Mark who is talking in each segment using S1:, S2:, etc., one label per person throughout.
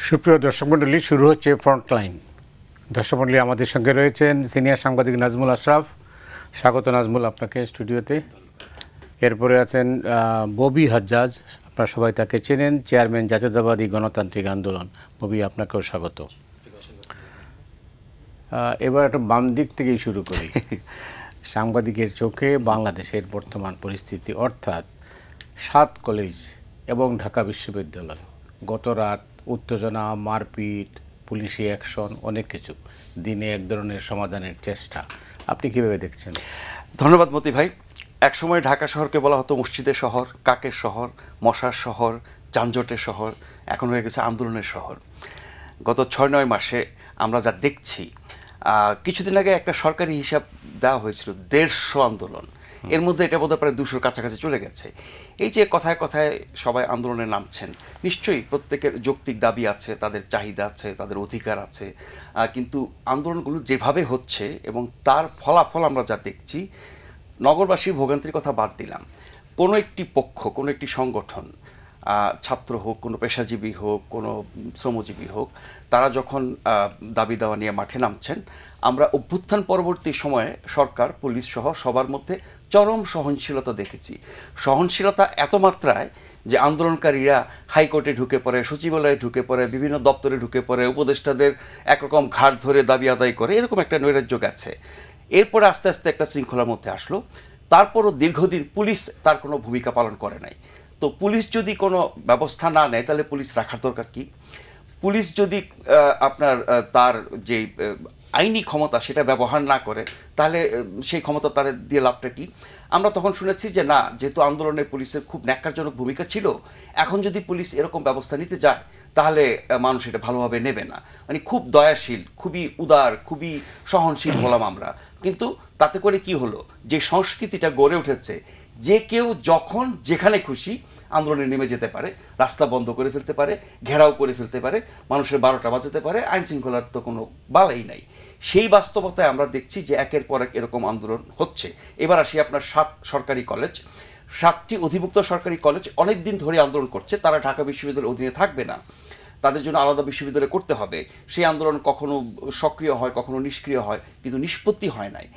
S1: সুপ্রিয় দর্শক মণ্ডলী, শুরু হচ্ছে ফ্রন্টলাইন। দর্শক মণ্ডলী, আমাদের সঙ্গে রয়েছেন সিনিয়র সাংবাদিক নাজমুল আশরাফ। স্বাগত নাজমুল আপনাকে স্টুডিওতে। এরপরে আছেন ববি হাজ্জাজ, আপনারা সবাই তাকে চেনেন, চেয়ারম্যান জাতীয়তাবাদী গণতান্ত্রিক আন্দোলন। ববি, আপনাকেও স্বাগত। এবার একটা বাম দিক থেকেই শুরু করি। সাংবাদিকের চোখে বাংলাদেশের বর্তমান পরিস্থিতি, অর্থাৎ 7 কলেজ এবং ঢাকা বিশ্ববিদ্যালয়, গত রাত উত্তেজনা, মারপিট, পুলিশি অ্যাকশন, অনেক কিছু, দিনে এক ধরনের সমাধানের চেষ্টা, আপনি কীভাবে দেখছেন?
S2: ধন্যবাদ মতি ভাই। একসময় ঢাকা শহরকে বলা হতো মসজিদের শহর, কাকের শহর, মশার শহর, যানজটের শহর। এখন হয়ে গেছে আন্দোলনের শহর। গত 6-9 মাসে আমরা যা দেখছি, কিছুদিন আগে একটা সরকারি হিসাব দেওয়া হয়েছিল 150 আন্দোলন, এর মধ্যে এটা বোধহয় প্রায় 200 কাছাকাছি চলে গেছে। এই যে কথায় কথায় সবাই আন্দোলনে নামছেন, নিশ্চয়ই প্রত্যেকের যৌক্তিক দাবি আছে, তাদের চাহিদা আছে, তাদের অধিকার আছে, কিন্তু আন্দোলনগুলো যেভাবে হচ্ছে এবং তার ফলাফল আমরা যা দেখছি, নগরবাসীর ভোগান্তির কথা বাদ দিলাম, কোনো একটি পক্ষ, কোনো একটি সংগঠন, ছাত্র হোক, কোনো পেশাজীবী হোক, কোনো শ্রমজীবী হোক, তারা যখন দাবি দাওয়া নিয়ে মাঠে নামছেন, আমরা অভ্যুত্থান পরবর্তী সময়ে সরকার, পুলিশ সহ সবার মধ্যে চরম সহনশীলতা দেখেছি। সহনশীলতা এত মাত্রায় যে আন্দোলনকারীরা হাইকোর্টে ঢুকে পড়ে, সচিবালয়ে ঢুকে পড়ে, বিভিন্ন দপ্তরে ঢুকে পড়ে, উপদেষ্টাদের একরকম ঘাট ধরে দাবি আদায় করে, এরকম একটা নৈরাজ্য গেছে। এরপরে আস্তে আস্তে একটা শৃঙ্খলার মধ্যে আসলো। তারপরও দীর্ঘদিন পুলিশ তার কোনো ভূমিকা পালন করে নাই। তো পুলিশ যদি কোনো ব্যবস্থা না নেয়, তাহলে পুলিশ রাখার দরকার কি? পুলিশ যদি আপনার তার যে আইনি ক্ষমতা সেটা ব্যবহার না করে, তাহলে সেই ক্ষমতা তার দিয়ে লাভটা কি? আমরা তখন শুনেছি যে না, যেহেতু আন্দোলনে পুলিশের খুব ন্যাক্কারজনক ভূমিকা ছিল, এখন যদি পুলিশ এরকম ব্যবস্থা নিতে যায়, তাহলে মানুষ এটা ভালোভাবে নেবে না। মানে খুব দয়াশীল, খুবই উদার, খুবই সহনশীল হলাম আমরা। কিন্তু তাতে করে কি হলো, যে সংস্কৃতিটা গড়ে উঠেছে, যে কেউ যখন যেখানে খুশি আন্দোলনে নেমে যেতে পারে, রাস্তা বন্ধ করে ফেলতে পারে, ঘেরাও করে ফেলতে পারে, মানুষের 12টা বাজাতে পারে, আইন শৃঙ্খলার তো কোনো বালাই নাই। সেই বাস্তবতায় আমরা দেখছি যে একের পর এক এরকম আন্দোলন হচ্ছে। এবার আসি আপনার 7 সরকারি কলেজ, 7টি অধিভুক্ত সরকারি কলেজ অনেক দিন ধরে আন্দোলন করছে, তারা ঢাকা বিশ্ববিদ্যালয়ের অধীনে থাকবে না, তাদের জন্য আলাদা বিশ্ববিদ্যালয় করতে হবে। সেই আন্দোলন কখনো সক্রিয় হয়, কখনো নিষ্ক্রিয় হয়, কিন্তু নিষ্পত্তি হয় নাই।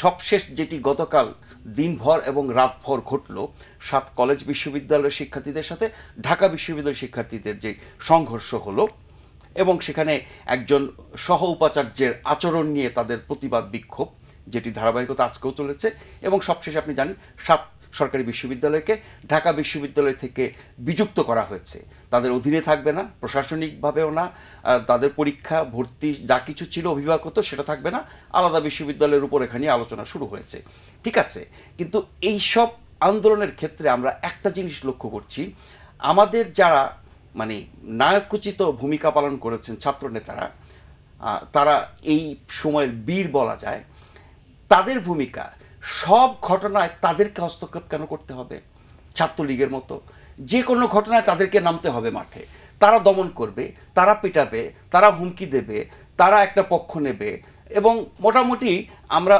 S2: সবশেষ যেটি গতকাল দিনভর এবং রাতভর ঘটল, 7 কলেজ বিশ্ববিদ্যালয়ের শিক্ষার্থীদের সাথে ঢাকা বিশ্ববিদ্যালয়ের শিক্ষার্থীদের যে সংঘর্ষ হলো, এবং সেখানে একজন সহ উপাচার্যের আচরণ নিয়ে তাদের প্রতিবাদ বিক্ষোভ, যেটি ধারাবাহিকতা আজকেও চলেছে। এবং সবশেষে আপনি জানেন 7 সরকারি বিশ্ববিদ্যালয়কে ঢাকা বিশ্ববিদ্যালয় থেকে বিযুক্ত করা হয়েছে, তাদের অধীনে থাকবে না, প্রশাসনিকভাবেও না, তাদের পরীক্ষা, ভর্তি যা কিছু ছিল অভিভাবকত্ব সেটা থাকবে না, আলাদা বিশ্ববিদ্যালয়ের উপর এখানে আলোচনা শুরু হয়েছে। ঠিক আছে, কিন্তু এই সব আন্দোলনের ক্ষেত্রে আমরা একটা জিনিস লক্ষ্য করছি, আমাদের যারা মানে নায়কোচিত ভূমিকা পালন করেছেন ছাত্রনেতারা, তারা এই সময়ের বীর বলা যায়, তাদের ভূমিকা, সব ঘটনায় তাদেরকে হস্তক্ষেপ কেন করতে হবে? ছাত্রলীগের মতো যে কোনো ঘটনায় তাদেরকে নামতে হবে মাঠে, তারা দমন করবে, তারা পেটাবে, তারা হুমকি দেবে, তারা একটা পক্ষ নেবে। এবং মোটামুটি আমরা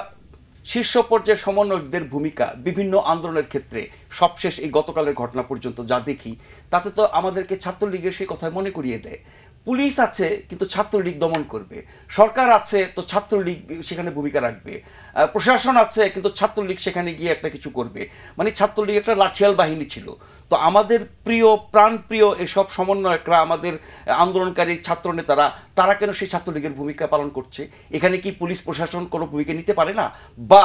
S2: শীর্ষ পর্যায়ের সমন্বয়কদের ভূমিকা বিভিন্ন আন্দোলনের ক্ষেত্রে সবশেষ এই গতকালের ঘটনা পর্যন্ত যা দেখি, তাতে তো আমাদেরকে ছাত্রলীগের সেই কথা মনে করিয়ে দেয়। পুলিশ আছে কিন্তু ছাত্রলীগ দমন করবে, সরকার আছে তো ছাত্রলীগ সেখানে ভূমিকা রাখবে, প্রশাসন আছে কিন্তু ছাত্রলীগ সেখানে গিয়ে একটা কিছু করবে। মানে ছাত্রলীগ একটা লাঠিয়াল বাহিনী ছিল। তো আমাদের প্রিয় প্রাণপ্রিয় এসব সমন্বয়করা, আমাদের আন্দোলনকারী ছাত্রনেতারা, তারা কেন সেই ছাত্রলীগের ভূমিকা পালন করছে? এখানে কি পুলিশ প্রশাসন কোনো ভূমিকা নিতে পারে না? বা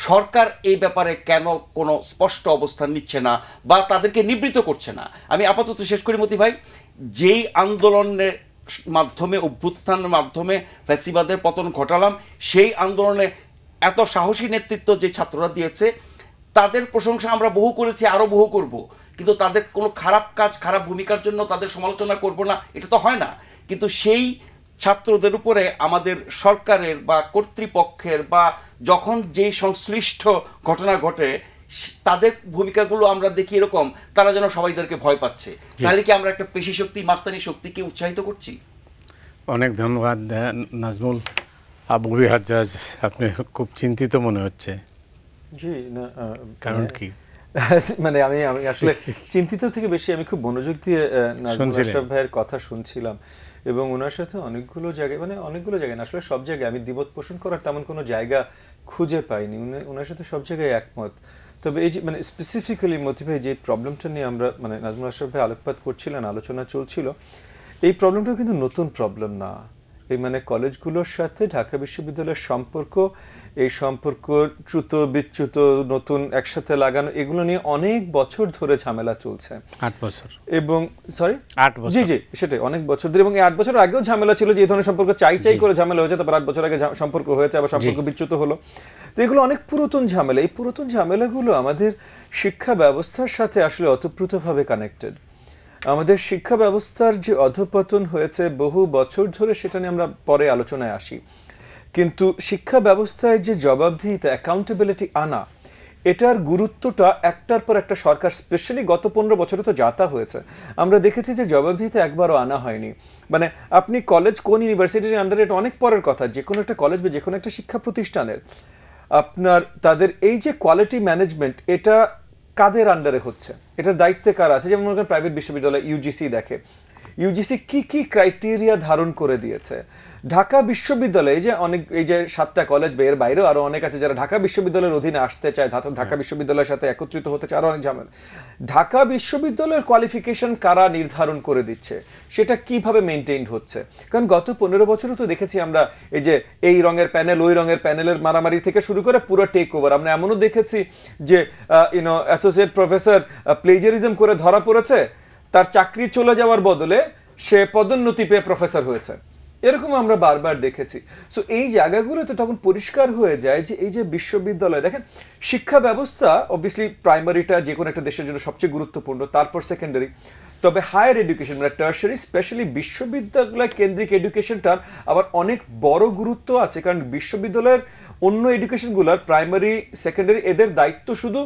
S2: সরকার এই ব্যাপারে কেন কোনো স্পষ্ট অবস্থান নিচ্ছে না বা তাদেরকে নিবৃত্ত করছে না? আমি আপাতত শেষ করি মতি ভাই, যেই আন্দোলনের মাধ্যমে, অভ্যুত্থানের মাধ্যমে ফ্যাসিবাদের পতন ঘটালাম, সেই আন্দোলনে এত সাহসী নেতৃত্ব যে ছাত্ররা দিয়েছে, তাদের প্রশংসা আমরা বহু করেছি, আরও বহু করব, কিন্তু তাদের কোনো খারাপ কাজ, খারাপ ভূমিকার জন্য তাদের সমালোচনা করব না, এটা তো হয় না। কিন্তু সেই ছাত্রদের উপরে আমাদের সরকারের বা কর্তৃপক্ষের বা যখন যেই সংশ্লিষ্ট ঘটনা ঘটে, তাদের ভূমিকাগুলো আমরা দেখি এরকম, তারা যেন সবাইদেরকে ভয় পাচ্ছে। তাহলে কি আমরা একটা পেশি শক্তি, মাস্তানি শক্তিকে উৎসাহিত করছি?
S1: অনেক ধন্যবাদ নাজমুল। ববি হাজ্জাজ, আপনি খুব চিন্তিত মনে হচ্ছে।
S3: জি না,
S1: কারণ কি?
S3: মানে আমি আমি আসলে চিন্তিত থেকে বেশি আমি খুব মনোযোগ দিয়ে নাজমুল আশরাফ ভাইয়ের কথা শুনছিলাম এবং ওনার সাথে অনেকগুলো জায়গায় না আসলে সব জায়গায় আমি দ্বিমত পোষণ করার তেমন কোনো জায়গা খুঁজে পাইনি। ওনার সাথে সব জায়গায় একমত। তবে এই যে মানে স্পেসিফিক্যালি মতি ভাই যে প্রবলেমটা নিয়ে আমরা মানে নাজমুল আশরাফ ভাই আলোকপাত করছিলেন, আলোচনা চলছিল, এই প্রবলেমটাও কিন্তু নতুন প্রবলেম না। এই মানে কলেজগুলোর সাথে ঢাকা বিশ্ববিদ্যালয়ের সম্পর্ক, এই সম্পর্ক চ্যুত বিচ্যুত নতুন একসাথে লাগানো, এগুলো নিয়ে অনেক বছর ধরে ঝামেলা চলছে।
S1: 8 বছর
S3: এবং সরি
S1: 8 বছর
S3: জি সেটাই, অনেক বছর ধরে। এবং এই 8 বছর আগেও ঝামেলা ছিল, যে এই ধরনের সম্পর্ক চাই করে ঝামেলা হয়েছে, তারপর 8 বছর আগে সম্পর্ক হয়েছে, আবার সম্পর্ক বিচ্যুত হলো। তো এগুলো অনেক পুরাতন ঝামেলা। এই পুরাতন ঝামেলাগুলো আমাদের শিক্ষা ব্যবস্থার সাথে আসলে অতপ্রুতভাবে কানেক্টেড। আমাদের শিক্ষা ব্যবস্থার যে অধঃপতন হয়েছে বহু বছর ধরে, সেটা নিয়ে আমরা পরে আলোচনায় আসি। কিন্তু শিক্ষা ব্যবস্থায় যে জবাবদিহিতা, অ্যাকাউন্টেবিলিটি আনা, এটার গুরুত্বটা একটার পর একটা সরকার, স্পেশালি গত 15 বছরে তো যাতা হয়েছে, আমরা দেখেছি যে জবাবদিহিতা একবারও আনা হয়নি। মানে আপনি কলেজ কোন ইউনিভার্সিটির আন্ডারে, এটা অনেক পরের কথা, যে কোনো একটা কলেজ বা যে কোনো একটা শিক্ষা প্রতিষ্ঠানের আপনার তাদের এই যে কোয়ালিটি ম্যানেজমেন্ট, এটা কাদের আন্ডারে হচ্ছে, এটার দায়িত্বে কারা আছে? যেমন মনে করেন প্রাইভেট বিশ্ববিদ্যালয় ইউজিসি দেখে, ইউজিসি কি কি ক্রাইটেরিয়া ধারণ করে দিয়েছে। ঢাকা বিশ্ববিদ্যালয়ে এই যে 7টা কলেজ বা এর বাইরেও আরো অনেক আছে যারা ঢাকা বিশ্ববিদ্যালয়ের অধীনে আসতে চায়, ঢাকা বিশ্ববিদ্যালয়ের সাথে একত্রিত হতে চায়, আরো অনেক ঝামেলা। ঢাকা বিশ্ববিদ্যালয়ের কোয়ালিফিকেশন কারা নির্ধারণ করে দিচ্ছে, সেটা কিভাবে মেনটেইন হচ্ছে? কারণ গত 15 বছরও তো দেখেছি আমরা এই যে এই রঙের প্যানেল ওই রঙের প্যানেলের মারামারি থেকে শুরু করে পুরো টেক ওভার। আমরা এমনও দেখেছি যে অ্যাসোসিয়েট প্রফেসর প্লেজারিজম করে ধরা পড়েছে, তার চাকরি চলে যাওয়ার বদলে সে পদোন্নতি পেয়ে প্রফেসর হয়েছে। এরকম আমরা বারবার দেখেছি। সো এই জায়গাগুলোতে তখন পরিষ্কার হয়ে যায় যে এই যে বিশ্ববিদ্যালয়, দেখেন শিক্ষা ব্যবস্থা অবভিয়াসলি প্রাইমারিটা যে কোনো একটা দেশের জন্য সবচেয়ে গুরুত্বপূর্ণ, তারপর সেকেন্ডারি, তবে হায়ার এডুকেশন মানে টার্শারি, স্পেশালি বিশ্ববিদ্যালয় কেন্দ্রিক এডুকেশনটার আবার অনেক বড় গুরুত্ব আছে। কারণ বিশ্ববিদ্যালয়ের অন্য এডুকেশনগুলোর প্রাইমারি সেকেন্ডারি এদের দায়িত্ব শুধু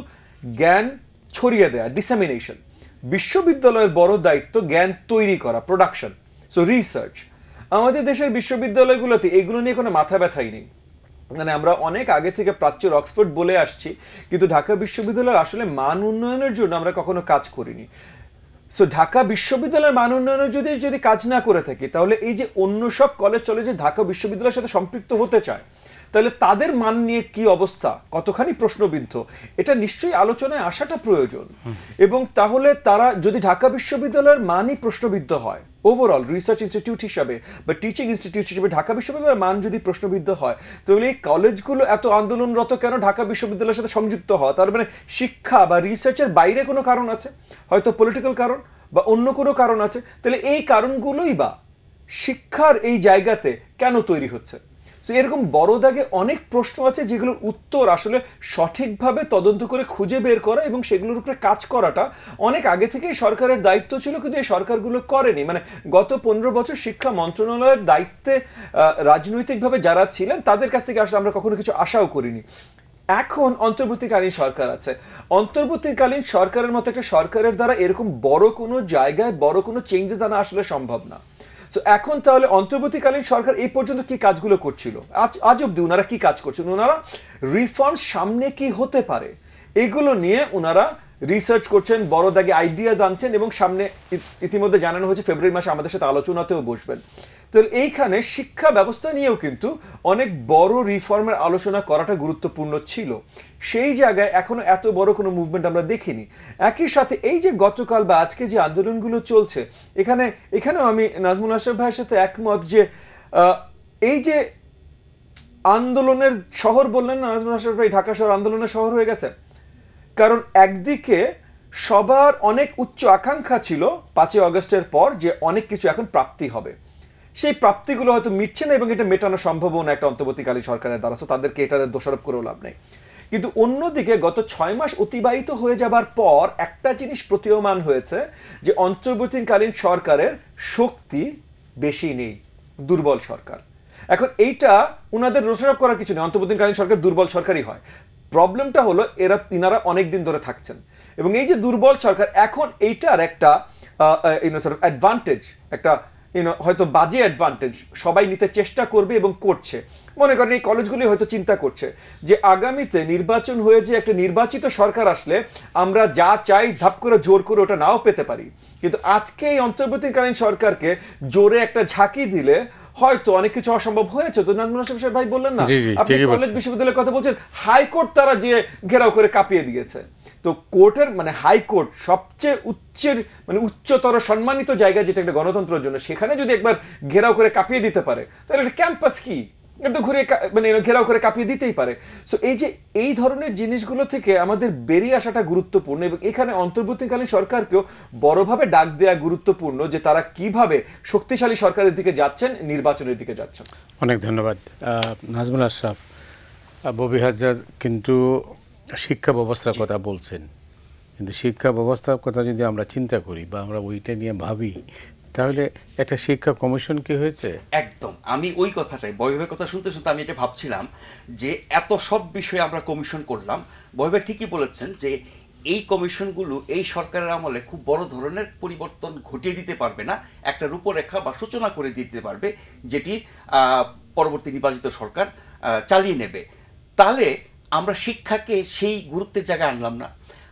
S3: জ্ঞান ছড়িয়ে দেয়া, ডিসেমিনেশন। বিশ্ববিদ্যালয়ের বড় দায়িত্ব জ্ঞান তৈরি করা, প্রোডাকশন, সো রিসার্চ। আমাদের দেশের বিশ্ববিদ্যালয়গুলোতে এগুলো নিয়ে কোনো মাথা ব্যথাই নেই। মানে আমরা অনেক আগে থেকে প্রাচ্যের অক্সফোর্ড বলে আসছি, কিন্তু ঢাকা বিশ্ববিদ্যালয়ের আসলে মান উন্নয়নের জন্য আমরা কখনো কাজ করিনি। সো ঢাকা বিশ্ববিদ্যালয়ের মান উন্নয়নের যদি কাজ না করে থাকি, তাহলে এই যে অন্য সব কলেজ যে ঢাকা বিশ্ববিদ্যালয়ের সাথে সম্পৃক্ত হতে চায়, তাহলে তাদের মান নিয়ে কি অবস্থা, কতখানি প্রশ্নবিদ্ধ, এটা নিশ্চয়ই আলোচনায় আসাটা প্রয়োজন। এবং তাহলে তারা যদি ঢাকা বিশ্ববিদ্যালয়ের মানই প্রশ্নবিদ্ধ হয়, ওভারঅল রিসার্চ ইনস্টিটিউট হিসাবে বা টিচিং ইনস্টিটিউট হিসেবে ঢাকা বিশ্ববিদ্যালয়ের মান যদি প্রশ্নবিদ্ধ হয়, তাহলে এই কলেজগুলো এত আন্দোলনরত কেন ঢাকা বিশ্ববিদ্যালয়ের সাথে সংযুক্ত হয়? তার মানে শিক্ষা বা রিসার্চের বাইরে কোনো কারণ আছে, হয়তো পলিটিক্যাল কারণ বা অন্য কোনো কারণ আছে। তাহলে এই কারণগুলোই বা শিক্ষার এই জায়গাতে কেন তৈরি হচ্ছে? সো এরকম বড় দাগে অনেক প্রশ্ন আছে, যেগুলোর উত্তর আসলে সঠিকভাবে তদন্ত করে খুঁজে বের করা এবং সেগুলোর উপরে কাজ করাটা অনেক আগে থেকেই সরকারের দায়িত্ব ছিল, কিন্তু এই সরকারগুলো করেনি। মানে গত 15 বছর শিক্ষা মন্ত্রণালয়ের দায়িত্বে রাজনৈতিকভাবে যারা ছিলেন, তাদের কাছ থেকে আসলে আমরা কখনো কিছু আশাও করিনি। এখন অন্তর্বর্তীকালীন সরকার আছে, অন্তর্বর্তীকালীন সরকারের মতো একটা সরকারের দ্বারা এরকম বড় কোনো জায়গায় বড় কোনো চেঞ্জেস আনা আসলে সম্ভব না। সো এখন তাহলে অন্তর্বর্তীকালীন সরকার এই পর্যন্ত কি কাজগুলো করছিল, আজ অব্দি ওনারা কি কাজ করছেন? ওনারা রিফর্ম সামনে কি হতে পারে এগুলো নিয়ে ওনারা রিসার্চ করছেন, বড় দাগে আইডিয়াজ আনছেন, এবং সামনে ইতিমধ্যে জানানো হয়েছে ফেব্রুয়ারি মাসে আমাদের সাথে আলোচনাতেও বসবেন। তো এইখানে শিক্ষা ব্যবস্থা নিয়েও কিন্তু অনেক বড় রিফর্মের আলোচনা করাটা গুরুত্বপূর্ণ ছিল। সেই জায়গায় এখনো এত বড় কোনো মুভমেন্ট আমরা দেখিনি। একই সাথে এই যে গতকাল বা আজকে যে আন্দোলনগুলো চলছে, এখানেও আমি নাজমুল আশরাফ ভাইয়ের সাথে একমত যে এই যে আন্দোলনের শহর বললেন না নাজমুল আশরাফ ভাই, ঢাকা শহর আন্দোলনের শহর হয়ে গেছে। কারণ একদিকে সবার অনেক উচ্চ আকাঙ্ক্ষা ছিল 5ই আগস্টের পর যে অনেক কিছু এখন প্রাপ্তি হবে, সেই প্রাপ্তিগুলো হয়তো মিটছে না এবং এটা মেটানো সম্ভবও না একটা অন্তর্বর্তীকালীন সরকারের দ্বারা, সো তাদেরকে এটার দোষারোপ করেও লাভ নেই। কিন্তু অন্যদিকে গত 6 মাস অতিবাহিত হয়ে যাবার পর একটা জিনিস প্রতীয়মান হয়েছে যে অন্তর্বর্তীকালীন সরকারের শক্তি বেশি নেই, দুর্বল সরকার। এখন এইটা উনাদের দোষারোপ করার কিছু নেই, অন্তর্বর্তীকালীন সরকার দুর্বল সরকারই হয়। প্রবলেমটা হলো তিনারা অনেক দিন ধরে থাকছেন, এবং এই যে দুর্বল সরকার, এখন এইটার একটা অ্যাডভান্টেজ, একটা হয়তো বাজে অ্যাডভান্টেজ সবাই নিতে চেষ্টা করবে এবং করছে। মনে করেন এই কলেজগুলি হয়তো চিন্তা করছে যে আগামীতে নির্বাচন হয়ে যে একটা নির্বাচিত সরকার আসলে আমরা যা চাই ধাপ করে জোর করে ওটা নাও পেতে পারি, কিন্তু আজকে এই অন্তর্বর্তীকালীন সরকারকে জোরে একটা ঝাঁকি দিলে হয়তো অনেক কিছু অসম্ভব হয়েছে। তো নাজমুল হাসান সাহেব ভাই বললেন না, আপনি কলেজ বিশ্ববিদ্যালয়ের কথা বলছেন, হাইকোর্ট তারা যে ঘেরাও করে কাঁপিয়ে দিয়েছে। তো কোর্টের মানে হাইকোর্ট সবচেয়ে উচ্চতর সম্মানিত জায়গা যেটা একটা গণতন্ত্রের জন্য, সেখানে যদি একবার ঘেরাও করে কাঁপিয়ে দিতে পারে তাহলে একটা ক্যাম্পাস কি এটা তো ঘুরে ঘেরাও করে কাঁপিয়ে দিতেই পারে। সো এই ধরনের জিনিসগুলো থেকে আমাদের বেরিয়ে আসাটা গুরুত্বপূর্ণ, এবং এখানে অন্তর্বর্তীকালীন সরকারকেও বড়ভাবে ডাক দেওয়া গুরুত্বপূর্ণ যে তারা কিভাবে শক্তিশালী সরকারের দিকে যাচ্ছেন, নির্বাচনের দিকে যাচ্ছেন।
S1: অনেক ধন্যবাদ নাজমুল আশরাফ। ববি হাজ্জাজ কিন্তু শিক্ষা ব্যবস্থার কথা বলছেন, কিন্তু শিক্ষা ব্যবস্থার কথা যদি আমরা চিন্তা করি বা আমরা ওইটা নিয়ে ভাবি, তাহলে একটা শিক্ষা কমিশন কি হয়েছে?
S2: একদম, আমি ওই কথাটাই বহিবের কথা শুনতে শুনতে আমি এটা ভাবছিলাম যে এত সব বিষয়ে আমরা কমিশন করলাম। বহিবে ঠিকই বলেছেন যে এই কমিশনগুলো এই সরকারের আমলে খুব বড় ধরনের পরিবর্তন ঘটিয়ে দিতে পারবে না, একটা রূপরেখা বা সূচনা করে দিতে পারবে যেটি পরবর্তী নির্বাচিত সরকার চালিয়ে নেবে। তাহলে আমরা শিক্ষাকে সেই গুরুত্বের জায়গায় আনলাম না।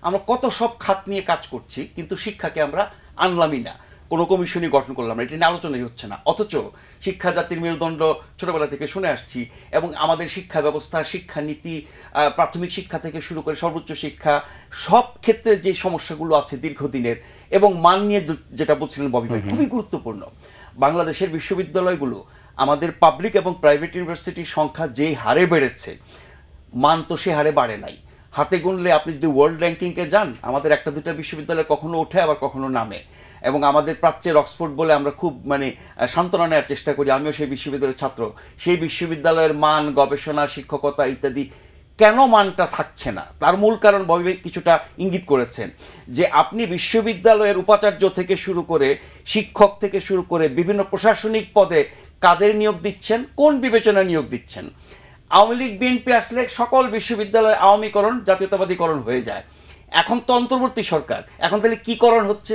S2: আমরা কত সব খাত নিয়ে কাজ করছি, কিন্তু শিক্ষাকে আমরা আনলামই না, কোনো কমিশনই গঠন করলাম না, এটা নিয়ে আলোচনাই হচ্ছে না। অথচ শিক্ষা জাতির মেরুদণ্ড ছোটবেলা থেকে শুনে আসছি, এবং আমাদের শিক্ষা ব্যবস্থা, শিক্ষানীতি, প্রাথমিক শিক্ষা থেকে শুরু করে সর্বোচ্চ শিক্ষা, সব ক্ষেত্রে যে সমস্যাগুলো আছে দীর্ঘদিনের, এবং মান নিয়ে যেটা বলছিলেন ববি ভাই, খুবই গুরুত্বপূর্ণ। বাংলাদেশের বিশ্ববিদ্যালয়গুলো, আমাদের পাবলিক এবং প্রাইভেট ইউনিভার্সিটির সংখ্যা যেই হারে বেড়েছে, মান তো সে হারে বাড়ে নাই। হাতে গুনলে আপনি যদি ওয়ার্ল্ড র্যাঙ্কিংয়ে যান, আমাদের একটা দুটা বিশ্ববিদ্যালয় কখনো ওঠে আবার কখনো নামে, এবং আমাদের প্রাচ্যের অক্সফোর্ড বলে আমরা খুব সান্ত্বনা নেওয়ার চেষ্টা করি, আমিও সেই বিশ্ববিদ্যালয়ের ছাত্র। সেই বিশ্ববিদ্যালয়ের মান, গবেষণা, শিক্ষকতা ইত্যাদি কেন মানটা থাকছে না, তার মূল কারণ ববি কিছুটা ইঙ্গিত করেছেন যে আপনি বিশ্ববিদ্যালয়ের উপাচার্য থেকে শুরু করে, শিক্ষক থেকে শুরু করে বিভিন্ন প্রশাসনিক পদে কাদের নিয়োগ দিচ্ছেন, কোন বিবেচনায় নিয়োগ দিচ্ছেন। আওয়ামী লীগ বিএনপি আসলে সকল বিশ্ববিদ্যালয় আওয়ামীকরণ, জাতীয়তাবাদীকরণ হয়ে যায়। এখন তো অন্তর্বর্তী সরকার, এখন তাহলে কী করণ হচ্ছে?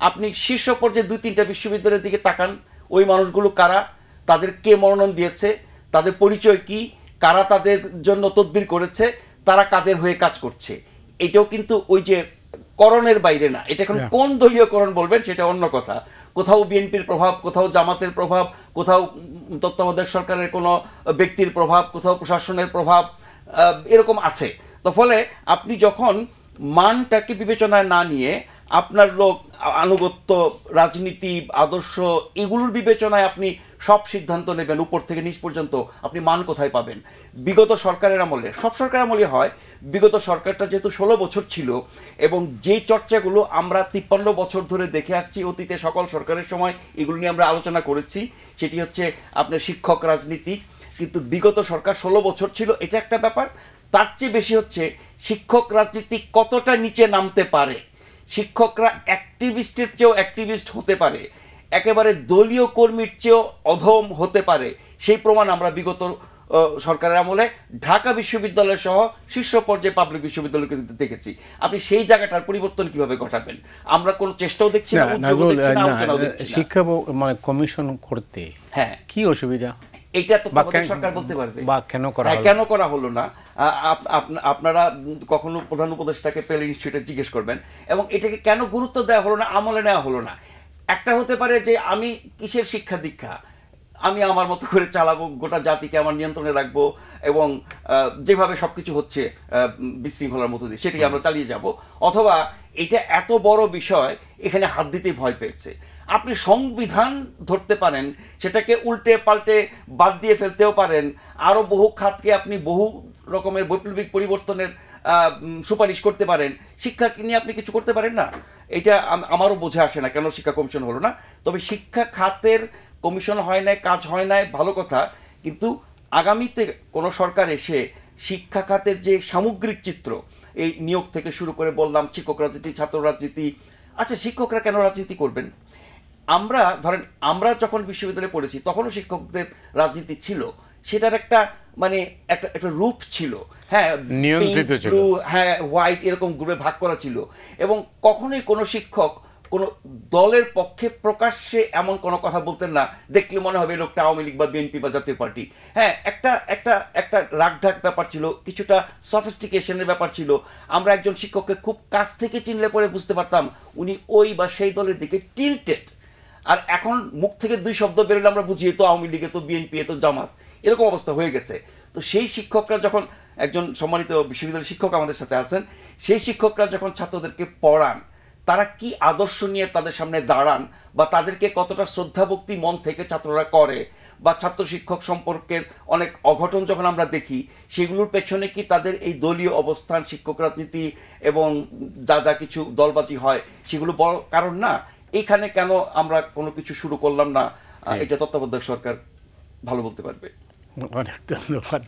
S2: আপনি শীর্ষ পর্যায়ে 2-3টা বিশ্ববিদ্যালয়ের দিকে তাকান, ওই মানুষগুলো কারা, তাদের কে মনোনয়ন দিয়েছে, তাদের পরিচয় কি, কারা তাদের জন্য তদবির করেছে, তারা কাদের হয়ে কাজ করছে। এটাও কিন্তু ওই যে করণের বাইরে না। এটা এখন কোন দলীয় করণ বলবেন সেটা অন্য কথা। কোথাও বিএনপির প্রভাব, কোথাও জামাতের প্রভাব, কোথাও তত্ত্বাবধায়ক সরকারের কোনো ব্যক্তির প্রভাব, কোথাও প্রশাসনের প্রভাব, এরকম আছে। তো ফলে আপনি যখন মানটাকে বিবেচনায় না নিয়ে আপনার লোক, আনুগত্য, রাজনীতি, আদর্শ, এগুলোর বিবেচনায় আপনি সব সিদ্ধান্ত নেবেন উপর থেকে নিচ পর্যন্ত, আপনি মান কোথায় পাবেন? বিগত সরকারের আমলে, সব সরকারের আমলে হয়, বিগত সরকারটা যেহেতু 16 বছর ছিল, এবং যে চর্চাগুলো আমরা 53 বছর ধরে দেখে আসছি অতীতে সকল সরকারের সময়, এগুলো নিয়ে আমরা আলোচনা করেছি, সেটি হচ্ছে আপনার শিক্ষক রাজনীতি। কিন্তু বিগত সরকার 16 বছর ছিল, এটা একটা ব্যাপার। তার চেয়ে বেশি হচ্ছে শিক্ষক রাজনীতি কতটা নিচে নামতে পারে, শিক্ষকরা অ্যাক্টিভিস্টের চেয়েও অ্যাক্টিভিস্ট হতে পারে, একেবারে দলীয় কর্মীর চেয়েও অধম হতে পারে, সেই প্রমাণ আমরা বিগত সরকারের আমলে ঢাকা বিশ্ববিদ্যালয় সহ শীর্ষ পর্যায়ে পাবলিক বিশ্ববিদ্যালয়কে দেখেছি। আপনি সেই জায়গাটার পরিবর্তন কিভাবে ঘটাবেন? আমরা কোনো চেষ্টাও দেখছি না, উদ্যোগও দেখছি না, আলোচনাও দেখছি না।
S1: শিক্ষা মানে কমিশন করতে হ্যাঁ কি অসুবিধা?
S2: এটা তো সরকার বলতে পারবে
S1: বা কেন
S2: করা হলো না। আপনারা কখনো প্রধান উপদেষ্টাকে পেল ইনস্টিটিউটে জিজ্ঞেস করবেন, এবং এটাকে কেন গুরুত্ব দেওয়া হলো না, আমলে নেওয়া হলো না। একটা হতে পারে যে আমি কিসের শিক্ষা দীক্ষা, আমি আমার মতো করে চালাবো, গোটা জাতিকে আমার নিয়ন্ত্রণে রাখবো, এবং যেভাবে সবকিছু হচ্ছে বিশৃঙ্খলার মতো দিয়ে সেটাকে আমরা চালিয়ে যাব। অথবা এটা এত বড় বিষয়, এখানে হাত দিতেই ভয় পেয়েছে। আপনি সংবিধান ধরতে পারেন, সেটাকে উল্টে পাল্টে বাদ দিয়ে ফেলতেও পারেন, আরও বহু খাতকে আপনি বহু রকমের বৈপ্লবিক পরিবর্তনের সুপারিশ করতে পারেন, শিক্ষাকে নিয়ে আপনি কিছু করতে পারেন না। এটা আমারও বোঝে আসে না কেন শিক্ষা কমিশন হলো না। তবে শিক্ষা খাতের কমিশন হয় নাই, কাজ হয় নাই, ভালো কথা, কিন্তু আগামীতে কোনো সরকার এসে শিক্ষা খাতের যে সামগ্রিক চিত্র, এই নিয়োগ থেকে শুরু করে বললাম শিক্ষক রাজনীতি, ছাত্র রাজনীতি, আচ্ছা শিক্ষকরা কেন রাজনীতি করবেন? আমরা যখন বিশ্ববিদ্যালয়ে পড়েছি তখনও শিক্ষকদের রাজনীতি ছিল, সেটার একটা একটা রূপ ছিল, হ্যাঁ, নিয়ন্ত্রিত ছিল, হ্যাঁ, হোয়াইট এরকম গ্রুপে ভাগ করা ছিল, এবং কখনোই কোনো শিক্ষক কোনো দলের পক্ষে প্রকাশ্যে এমন কোনো কথা বলতেন না, দেখলে মনে হবে এই লোকটা আওয়ামী লীগ বা বিএনপি বা জাতীয় পার্টি। হ্যাঁ, একটা একটা একটা রাগঢাক ব্যাপার ছিল, কিছুটা সফিস্টিকেশনের ব্যাপার ছিল। আমরা একজন শিক্ষককে খুব কাছ থেকে চিনলে পরে বুঝতে পারতাম উনি ওই বা সেই দলের দিকে টিল্টেড। আর এখন মুখ থেকে দুই শব্দ বেরোলে আমরা বুঝি এ তো আওয়ামী লীগ, এ তো বিএনপি, এ তো জামাত, এরকম অবস্থা হয়ে গেছে। তো সেই শিক্ষকরা যখন, একজন সম্মানিত বিশ্ববিদ্যালয়ের শিক্ষক আমাদের সাথে আছেন, সেই শিক্ষকরা যখন ছাত্রদেরকে পড়ান, তারা কি আদর্শ নিয়ে তাদের সামনে দাঁড়ান, বা তাদেরকে কতটা শ্রদ্ধাভক্তি মন থেকে ছাত্ররা করে, বা ছাত্র শিক্ষক সম্পর্কের অনেক অঘটন যখন আমরা দেখি, সেগুলোর পেছনে কি তাদের এই দলীয় অবস্থান, শিক্ষক রাজনীতি এবং যা যা কিছু দলবাজি হয় সেগুলো বড় কারণ না? এইখানে কেন আমরা কোনো কিছু শুরু করলাম না? এটা তত্ত্বাবধায়ক সরকার ভালো বলতে পারবে।
S1: অনেক ধন্যবাদ।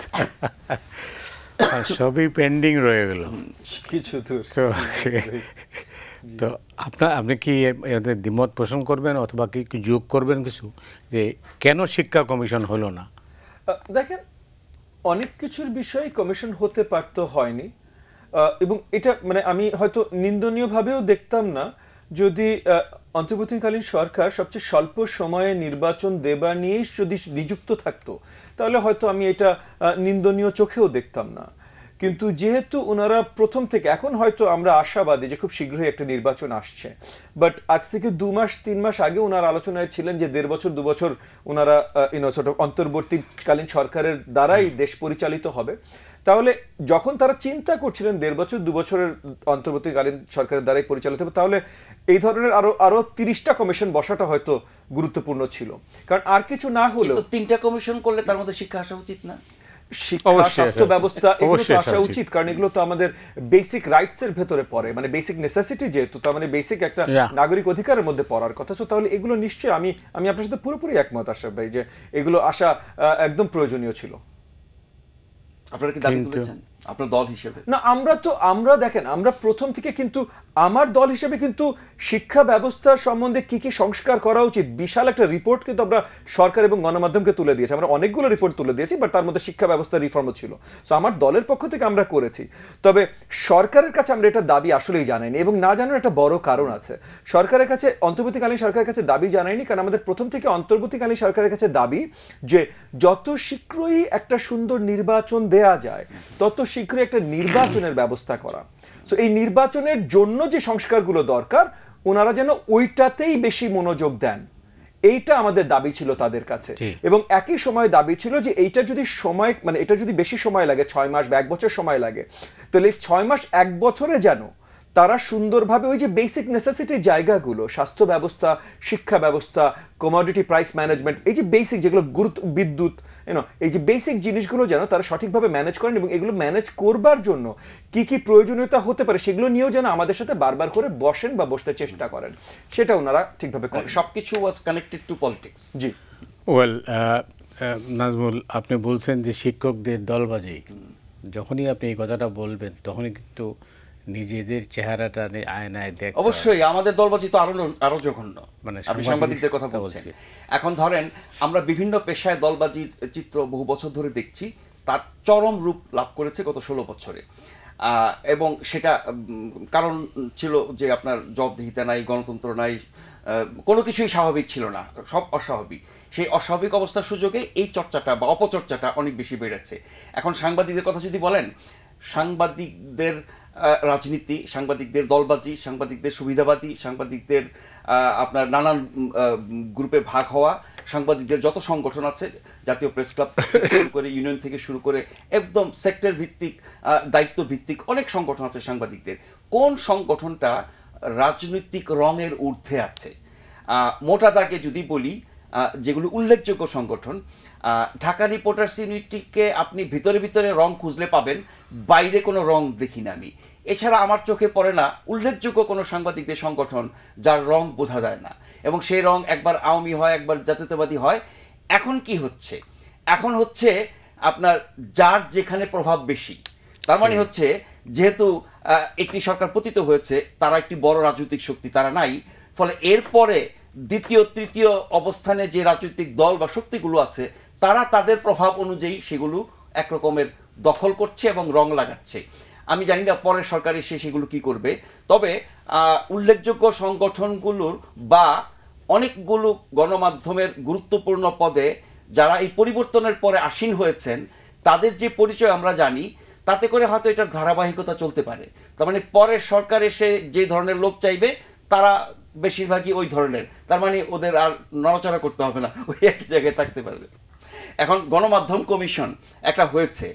S1: সবই পেন্ডিং রয়ে গেল
S3: কিছু দূর।
S1: তো আপনি কি এদের দ্বিমত পোষণ করবেন অথবা কি যোগ করবেন কিছু, যে কেন শিক্ষা কমিশন হলো না?
S3: দেখেন, অনেক কিছুর বিষয়ে কমিশন হতে পারতো, হয়নি। এবং এটা মানে আমি হয়তো নিন্দনীয়ভাবেও দেখতাম না যদি অন্তর্বর্তীকালীন সরকার সবচেয়ে স্বল্প সময়ে নির্বাচন দেবা নিয়েই যদি নিযুক্ত থাকতো, তাহলে হয়তো আমি এটা নিন্দনীয় চোখেও দেখতাম না। কিন্তু যেহেতু ওনারা প্রথম থেকে, এখন হয়তো আমরা আশাবাদী যে খুব শীঘ্রই একটা নির্বাচন আসছে, বাট আজ থেকে 2 মাস 3 মাস আগে ওনারা আলোচনায় ছিলেন যে 1.5 বছর 2 বছর ওনারা অন্তর্বর্তীকালীন সরকারের দ্বারাই দেশ পরিচালিত হবে। তাহলে যখন তারা চিন্তা করছিলেন 1.5 বছর 2 বছরের অন্তর্বর্তীকালীন সরকারের দ্বারাই পরিচালিত হবে, তাহলে এই ধরনের আরো 30টা কমিশন বসাটা হয়তো গুরুত্বপূর্ণ ছিল। কারণ আর কিছু না হলেও
S2: 3টা কমিশন করলে তার মধ্যে শিক্ষা আসা উচিত না?
S3: শিক্ষা, স্বাস্থ্য ব্যবস্থা, এগুলো তো আসা উচিত, কারণ এগুলো তো আমাদের বেসিক রাইটস এর ভেতরে পড়ে, মানে বেসিক নেসেসিটি, যেহেতু তার মানে বেসিক একটা নাগরিক অধিকারের মধ্যে পড়ার কথা। সো তাহলে এগুলো নিশ্চয়ই আমি আপনার সাথে পুরোপুরি একমত আশরাফ ভাই, যে এগুলো আসা একদম প্রয়োজনীয় ছিল।
S2: আপনারা কি দাবি তুলেছেন আপনার দল হিসেবে?
S3: না, আমরা দেখেন, আমরা প্রথম থেকে কিন্তু আমার দল হিসেবে কিন্তু শিক্ষা ব্যবস্থা সম্বন্ধে কি কি সংস্কার করা উচিত বিশাল একটা রিপোর্ট কিন্তু আমরা সরকার এবং গণমাধ্যমকে তুলে দিয়েছি। আমরা অনেকগুলো রিপোর্ট তুলে দিয়েছি, বাট তার মধ্যে শিক্ষা ব্যবস্থা রিফর্মও ছিল। সো আমার দলের পক্ষ থেকে আমরা করেছি। তবে সরকারের কাছে আমরা এটা দাবি আসলেই জানাইনি, এবং না জানার একটা বড় কারণ আছে। সরকারের কাছে, অন্তর্বর্তীকালীন সরকারের কাছে দাবি জানাইনি কারণ আমাদের প্রথম থেকে অন্তর্বর্তীকালীন সরকারের কাছে দাবি যে যত শীঘ্রই একটা সুন্দর নির্বাচন দেয়া যায়, তত শীঘ্রই একটা নির্বাচনের ব্যবস্থা করা। সো এই নির্বাচনের জন্য যে সংস্কারগুলো দরকার, ওনারা যেন ওইটাতেই বেশি মনোযোগ দেন, এইটা আমাদের দাবি ছিল তাদের কাছে। এবং একই সময় দাবি ছিল যে এইটা যদি সময়, মানে এটা যদি বেশি সময় লাগে, 6 মাস বা 1 বছর সময় লাগে, তাহলে 6 মাস 1 বছরে যেন তারা সুন্দরভাবে ওই যে বেসিক নেসেসিটির জায়গাগুলো, স্বাস্থ্য ব্যবস্থা, শিক্ষা ব্যবস্থা, কমোডিটি প্রাইস ম্যানেজমেন্ট, এই যে বেসিক যেগুলো বিদ্যুৎ, এই যে বেসিক জিনিসগুলো যেন তারা সঠিকভাবে ম্যানেজ করেন, এবং এগুলো ম্যানেজ করবার জন্য কি কি প্রয়োজনীয়তা হতে পারে সেগুলো নিয়েও যেন আমাদের সাথে বারবার করে বসেন বা বসতে চেষ্টা করেন, সেটা ওনারা ঠিকভাবে করেন।
S2: সবকিছু ওয়াজ কানেক্টেড টু পলিটিক্স।
S3: জি,
S1: ওয়েল, নাজমুল, আপনি বলছেন যে শিক্ষকদের দলবাজি। যখনই আপনি এই কথাটা বলবেন, তখনই কিন্তু নিজেদের চেহারাটা আয়নায় দেখ।
S2: অবশ্যই আমাদের দলবাজি তো আরো জঘন্য।
S1: মানে
S2: আপনি সাংবাদিকদের কথা বলছেন। এখন ধরেন আমরা বিভিন্ন পেশায় দলবাজির চিত্র বহু বছর ধরে দেখছি, তার চরম রূপ লাভ করেছে গত 16 বছরে। এবং সেটা কারণ ছিল যে আপনার জবাবদিহিতা নাই, গণতন্ত্র নাই, কোনো কিছুই স্বাভাবিক ছিল না, সব অস্বাভাবিক। সেই অস্বাভাবিক অবস্থার সুযোগে এই চর্চাটা বা অপচর্চাটা অনেক বেশি বেড়েছে। এখন সাংবাদিকদের কথা যদি বলেন, সাংবাদিকদের রাজনীতি, সাংবাদিকদের দলবাজি, সাংবাদিকদের সুবিধাবাদী, সাংবাদিকদের আপনার নানান গ্রুপে ভাগ হওয়া, সাংবাদিকদের যত সংগঠন আছে, জাতীয় প্রেস ক্লাব থেকে শুরু করে, ইউনিয়ন থেকে শুরু করে, একদম সেক্টর ভিত্তিক, দায়িত্ব ভিত্তিক অনেক সংগঠন আছে সাংবাদিকদের। কোন সংগঠনটা রাজনৈতিক রঙের ঊর্ধ্বে আছে? মোটা দাগে যদি বলি, যেগুলো উল্লেখযোগ্য সংগঠন, ঢাকা রিপোর্টার্স ইউনিটিকে আপনি ভিতরে ভিতরে রং খুঁজলে পাবেন, বাইরে কোনো রং দেখি না আমি। এছাড়া আমার চোখে পড়ে না উল্লেখযোগ্য কোনো সাংবাদিকদের সংগঠন যার রং বোঝা যায় না, এবং সেই রং একবার আওয়ামী হয়, একবার জাতীয়তাবাদী হয়। এখন কি হচ্ছে? এখন হচ্ছে আপনার যার যেখানে প্রভাব বেশি, তার মানে হচ্ছে যেহেতু একটি সরকার পতিত হয়েছে, তারা একটি বড় রাজনৈতিক শক্তি তারা নাই, ফলে এরপরে দ্বিতীয় তৃতীয় অবস্থানে যে রাজনৈতিক দল বা শক্তিগুলো আছে, তারা তাদের প্রভাব অনুযায়ী সেগুলো একরকমের দখল করছে এবং রং লাগাচ্ছে। আমি জানি না পরের সরকার এসে সেগুলো কি করবে। তবে উল্লেখযোগ্য সংগঠনগুলোর বা অনেকগুলো গণমাধ্যমের গুরুত্বপূর্ণ পদে যারা এই পরিবর্তনের পরে আসীন হয়েছেন তাদের যে পরিচয় আমরা জানি, তাতে করে হয়তো এটার ধারাবাহিকতা চলতে পারে। তার মানে পরের সরকার এসে যে ধরনের লোক চাইবে তারা বেশিরভাগই ওই ধরনের, তার মানে ওদের আর নড়াচড়া করতে হবে না, ওই একই জায়গায় থাকতে পারবে। এখন গণমাধ্যম কমিশন একটা হয়েছে,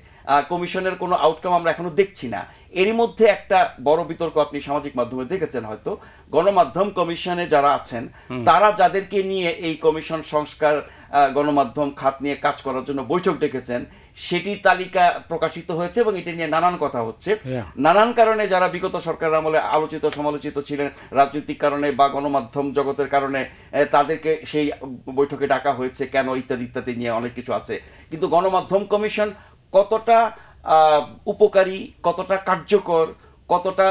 S2: কমিশনের কোনো আউটকাম আমরা এখনো দেখছি না। এরই মধ্যে একটা বড় বিতর্ক আপনি সামাজিক মাধ্যমে দেখেছেন হয়তো, গণমাধ্যম কমিশনে যারা আছেন তারা যাদেরকে নিয়ে এই কমিশন সংস্কার গণমাধ্যম খাত নিয়ে কাজ করার জন্য বৈঠক ডেকেছেন সেটির তালিকা প্রকাশিত হয়েছে এবং এটা নিয়ে নানান কথা হচ্ছে। নানান কারণে যারা বিগত সরকারের আমলে আলোচিত সমালোচিত ছিলেন রাজনৈতিক কারণে বা গণমাধ্যম জগতের কারণে, তাদেরকে সেই বৈঠকে ডাকা হয়েছে কেন ইত্যাদি ইত্যাদি নিয়ে অনেক কিছু আছে। কিন্তু গণমাধ্যম কমিশন কতটা উপকারী, কতটা কার্যকর, কতটা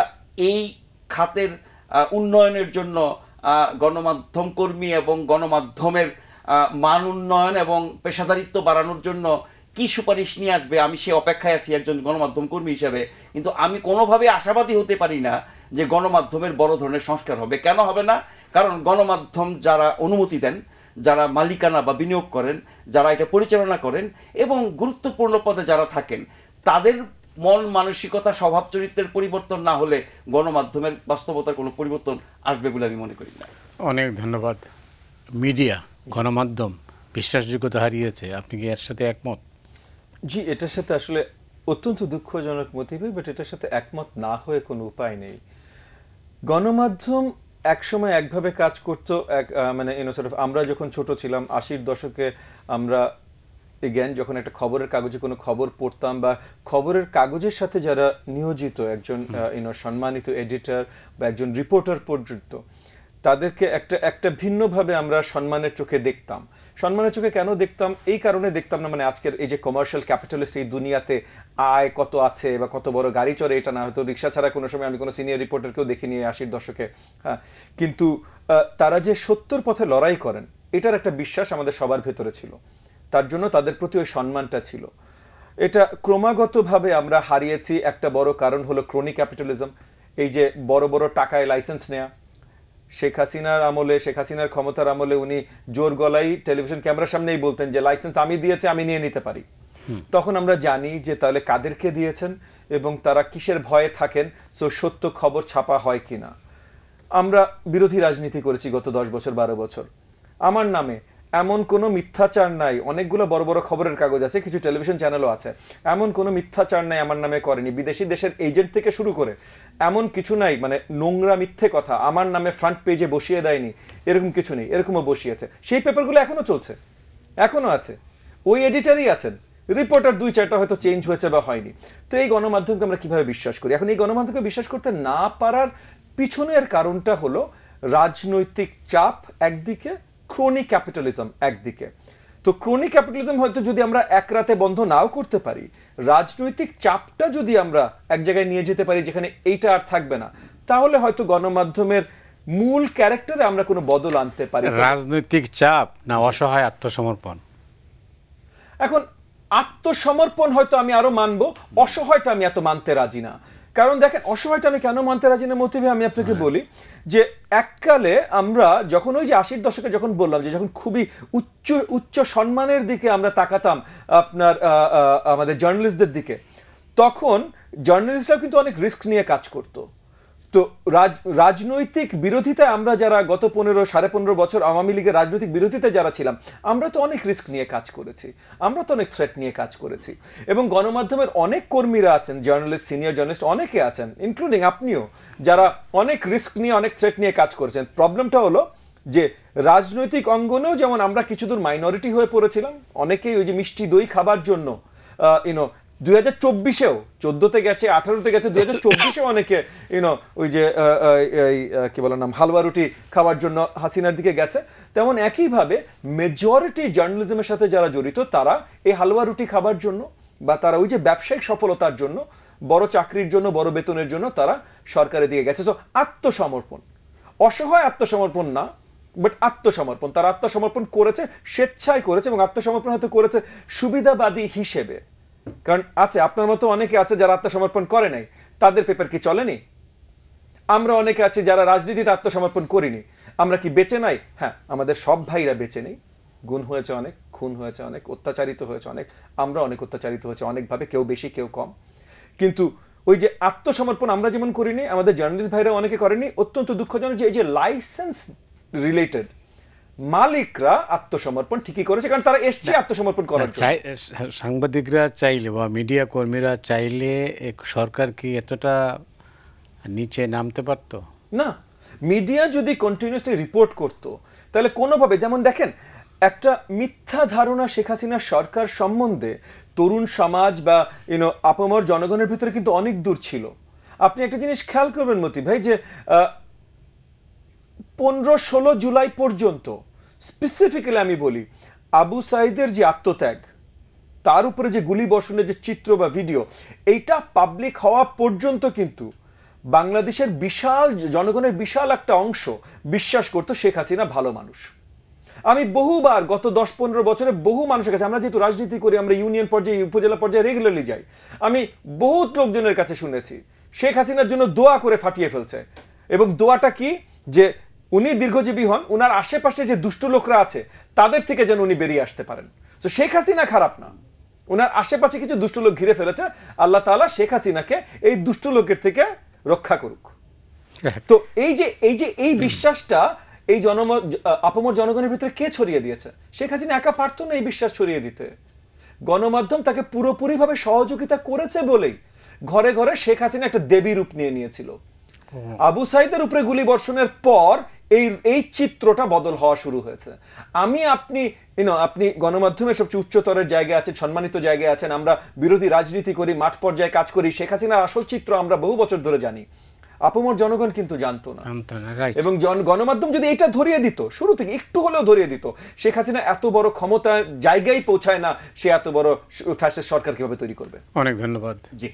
S2: এই খাতের উন্নয়নের জন্য গণমাধ্যম কর্মী এবং গণমাধ্যমের মান উন্নয়ন এবং পেশাদারিত্ব বাড়ানোর জন্য কি সুপারিশ নিয়ে আসবে, আমি সে অপেক্ষায় আছি একজন গণমাধ্যম কর্মী হিসেবে। কিন্তু আমি কোনোভাবে আশাবাদী হতে পারি না যে গণমাধ্যমের বড় ধরনের সংস্কার হবে। কেন হবে না? কারণ গণমাধ্যম যারা অনুমতি দেন, যারা মালিকানা বা বিনিয়োগ করেন, যারা এটা পরিচালনা করেন এবং গুরুত্বপূর্ণ পদে যারা থাকেন, তাদের মন মানসিকতা স্বভাব চরিত্রের পরিবর্তন না হলে গণমাধ্যমের বাস্তবতার কোনো পরিবর্তন আসবে বলে আমি মনে করি না।
S1: অনেক ধন্যবাদ। মিডিয়া, গণমাধ্যম বিশ্বাসযোগ্যতা হারিয়েছে, আপনি কি এর সাথে একমত?
S3: জি, এটার সাথে আসলে অত্যন্ত দুঃখজনক মতিবে, বাট এটার সাথে একমত না হয়ে কোনো উপায় নেই। গণমাধ্যম একসময় একভাবে কাজ করতো, মানে আমরা যখন ছোট ছিলাম 80-র দশকে, আমরা এগেন যখন একটা খবরের কাগজে কোনো খবর পড়তাম বা খবরের কাগজের সাথে যারা নিয়োজিত, একজন সম্মানিত এডিটর বা একজন রিপোর্টার পর্যন্ত, তাদেরকে একটা ভিন্নভাবে আমরা সম্মানের চোখে দেখতাম। সম্মানের চোখে কেন দেখতাম? এই কারণে দেখতাম না, মানে আজকের এই যে কমার্শিয়াল ক্যাপিটালিস্ট এই দুনিয়াতে আয় কত আছে বা কত বড় গাড়ি চড়ে এটা না, হয়তো রিক্সা ছাড়া কোনো সময় আমি কোনো সিনিয়র রিপোর্টারকেও দেখিনি 80-র দশকে। হ্যাঁ, কিন্তু তারা যে সত্যর পথে লড়াই করেন এটার একটা বিশ্বাস আমাদের সবার ভেতরে ছিল, তার জন্য তাদের প্রতি ওই সম্মানটা ছিল। এটা ক্রমাগতভাবে আমরা হারিয়েছি। একটা বড় কারণ হলো ক্রনি ক্যাপিটালিজম, এই যে বড় বড় টাকায় লাইসেন্স নেয়া। শেখ হাসিনার আমলে, শেখ হাসিনার ক্ষমতার আমলে উনি জোর গলাই টেলিভিশন ক্যামেরার সামনেই বলতেন যে লাইসেন্স আমি দিয়েছি, আমি নিয়ে নিতে পারি। তখন আমরা জানি যে তাহলে কাদেরকে দিয়েছেন এবং তারা কিসের ভয়ে থাকেন, সো সত্য খবর ছাপা হয় কিনা। আমরা বিরোধী রাজনীতি করেছি গত 10 বছর 12 বছর। আমার নামে এমন কোনো মিথ্যাচার নাই, অনেকগুলো বড় বড় খবরের কাগজ আছে, কিছু টেলিভিশন চ্যানেলও আছে, এমন কোনো মিথ্যাচার নাই আমার নামে করেনি। বিদেশি দেশের এজেন্ট থেকে শুরু করে এমন কিছু নাই, মানে নোংরা মিথ্যে কথা আমার নামে ফ্রন্ট পেজে বসিয়ে দেয়নি, এরকম কিছু নেই। এরকমও বসিয়েছে, সেই পেপারগুলো এখনো চলছে, এখনো আছে, ওই এডিটারই আছেন, রিপোর্টার 2-4টা হয়তো চেঞ্জ হয়েছে বা হয়নি। তো এই গণমাধ্যমকে আমরা কিভাবে বিশ্বাস করি? এখন এই গণমাধ্যমকে বিশ্বাস করতে না পারার পিছনের কারণটা হলো রাজনৈতিক চাপ একদিকে, ক্রনি ক্যাপিটালিজম একদিকে। তো ক্রনি ক্যাপিটালিজম হয়তো যদি আমরা এক রাতে বন্ধ নাও করতে পারি, রাজনৈতিক চাপটা যদি আমরা এক জায়গায় নিয়ে যেতে পারি যেখানে এইটা আর থাকবে না, তাহলে হয়তো গণমাধ্যমের মূল ক্যারেক্টারে আমরা কোনো বদল আনতে পারি।
S1: রাজনৈতিক চাপ না অসহায় আত্মসমর্পণ?
S3: এখন আত্মসমর্পণ হয়তো আমি আরো মানবো, অসহায়টা আমি এত মানতে রাজি না। কারণ দেখেন, অসহায়টা আমি কেন মানতে রাজি না মতিভে, আমি আপনাকে বলি যে এককালে আমরা যখন ওই যে 80-র দশকে যখন বললাম যে যখন খুবই উচ্চ সম্মানের দিকে আমরা তাকাতাম আপনার আমাদের জার্নালিস্টদের দিকে, তখন জার্নালিস্টরাও কিন্তু অনেক রিস্ক নিয়ে কাজ করতো। তো রাজনৈতিক বিরোধিতায় আমরা যারা গত 15-15.5 বছর আওয়ামী লীগের রাজনৈতিক বিরোধিতায় যারা ছিলাম, আমরা তো অনেক রিস্ক নিয়ে কাজ করেছি, আমরা তো অনেক থ্রেট নিয়ে কাজ করেছি। এবং গণমাধ্যমের অনেক কর্মীরা আছেন, জার্নালিস্ট, সিনিয়র জার্নালিস্ট অনেকে আছেন, ইনক্লুডিং আপনিও, যারা অনেক রিস্ক নিয়ে অনেক থ্রেট নিয়ে কাজ করেছেন। প্রবলেমটা হলো যে রাজনৈতিক অঙ্গনেও যেমন আমরা কিছুদূর মাইনরিটি হয়ে পড়েছিলাম, অনেকেই ওই যে মিষ্টি দই খাবার জন্য 2024-এও 14-তে গেছে, 18-তে গেছে, 2024-এও অনেকে ওই যে কি বলার নাম হালুয়া রুটি খাওয়ার জন্য হাসিনার দিকে গেছে। তেমন একইভাবে মেজরিটি জার্নালিজমের সাথে যারা জড়িত, তারা এই হালুয়া রুটি খাবার জন্য বা তারা ওই যে ব্যবসায়িক সফলতার জন্য, বড় চাকরির জন্য, বড় বেতনের জন্য তারা সরকারের দিকে গেছে। সো আত্মসমর্পণ, অসহায় আত্মসমর্পণ না, বাট আত্মসমর্পণ, তারা আত্মসমর্পণ করেছে, স্বেচ্ছায় করেছে, এবং আত্মসমর্পণ হয়তো করেছে সুবিধাবাদী হিসেবে। কারণ আছে আপনার মতো অনেকে আছে যারা আত্মসমর্পণ করে নাই, তাদের পেপার কি চলেনি? আমরা অনেকে আছি যারা রাজনীতিতে আত্মসমর্পণ করিনি, আমরা কি বেঁচে নাই? হ্যাঁ, আমাদের সব ভাইরা বেঁচে নেই। গুণ হয়েছে অনেক, খুন হয়েছে অনেক, অত্যাচারিত হয়েছে অনেক, আমরা অনেক অত্যাচারিত হয়েছে অনেকভাবে, কেউ বেশি কেউ কম। কিন্তু ওই যে আত্মসমর্পণ আমরা যেমন করিনি, আমাদের জার্নালিস্ট ভাইরা অনেকে করেনি। অত্যন্ত দুঃখজনক যে এই যে লাইসেন্স রিলেটেড মালিকরা আত্মসমর্পণ ঠিকই করেছে, কারণ তারা এসছে আত্মসমর্পণ করার জন্য।
S1: সাংবাদিকরা চাইলে বা মিডিয়া কর্মীরা চাইলে সরকার কি এতটা নিচে নামতে পারতো?
S3: না, মিডিয়া যদি কন্টিনিউয়াসলি রিপোর্ট করতো তাহলে কোনোভাবে, যেমন দেখেন, একটা মিথ্যা ধারণা শেখ হাসিনার সরকার সম্বন্ধে তরুণ সমাজ বা আপামর জনগণের ভিতরে কিন্তু অনেক দূর ছিল। আপনি একটা জিনিস খেয়াল করবেন মতি ভাই, যে 15-16 জুলাই পর্যন্ত স্পেসিফিক্যালি আমি বলি, আবু সাইদের যে আত্মত্যাগ, তার উপরে যে গুলি বর্ষণের যে চিত্র বা ভিডিও, এইটা পাবলিক হওয়া পর্যন্ত কিন্তু বাংলাদেশের বিশাল জনগণের বিশাল একটা অংশ বিশ্বাস করতো শেখ হাসিনা ভালো মানুষ। আমি বহুবার গত 10-15 বছরে বহু মানুষের কাছে, আমরা যেহেতু রাজনীতি করি, আমরা ইউনিয়ন পর্যায়ে উপজেলা পর্যায়ে রেগুলারলি যাই, আমি বহুত লোকজনের কাছে শুনেছি শেখ হাসিনার জন্য দোয়া করে ফাটিয়ে ফেলছে। এবং দোয়াটা কি, যে উনি দীর্ঘজীবী হন, উনার আশেপাশে যে দুষ্ট লোকরা আছে তাদের থেকে যেন উনি বেরিয়ে আসতে পারেন। তো শেখ হাসিনা খারাপ না, উনার আশেপাশে কিছু দুষ্ট লোক ঘিরে ফেলেছে, আল্লাহ তাআলা শেখ হাসিনাকে এই দুষ্ট লোকের থেকে রক্ষা করুক। তো এই বিশ্বাসটা এই আপামর জনগণের ভিতরে কে ছড়িয়ে দিয়েছে? শেখ হাসিনা একা পারতো না এই বিশ্বাস ছড়িয়ে দিতে। গণমাধ্যম তাকে পুরোপুরিভাবে সহযোগিতা করেছে বলেই ঘরে ঘরে শেখ হাসিনা একটা দেবী রূপ নিয়ে নিয়েছিল। আবু সাইদের উপরে গুলি বর্ষণের পর এই চিত্রটা বদল হওয়া শুরু হয়েছে। আপনি গণমাধ্যমে সবচেয়ে উচ্চতরের জায়গায় আছেন, সম্মানিত জায়গায় আছেন, আমরা বিরোধী রাজনীতি করি, মাঠ পর্যায়ে কাজ করি, শেখ হাসিনার আসল চিত্র আমরা বহু বছর ধরে জানি। আপামর জনগণ কিন্তু জানতো না। এবং গণমাধ্যম যদি এটা ধরিয়ে দিত, শুরু থেকে একটু হলেও ধরিয়ে দিত, শেখ হাসিনা এত বড় ক্ষমতার জায়গায় পৌঁছায় না, সে এত বড় ফ্যাসিস্ট সরকার কিভাবে তৈরি করবে।
S1: অনেক ধন্যবাদ।
S2: জি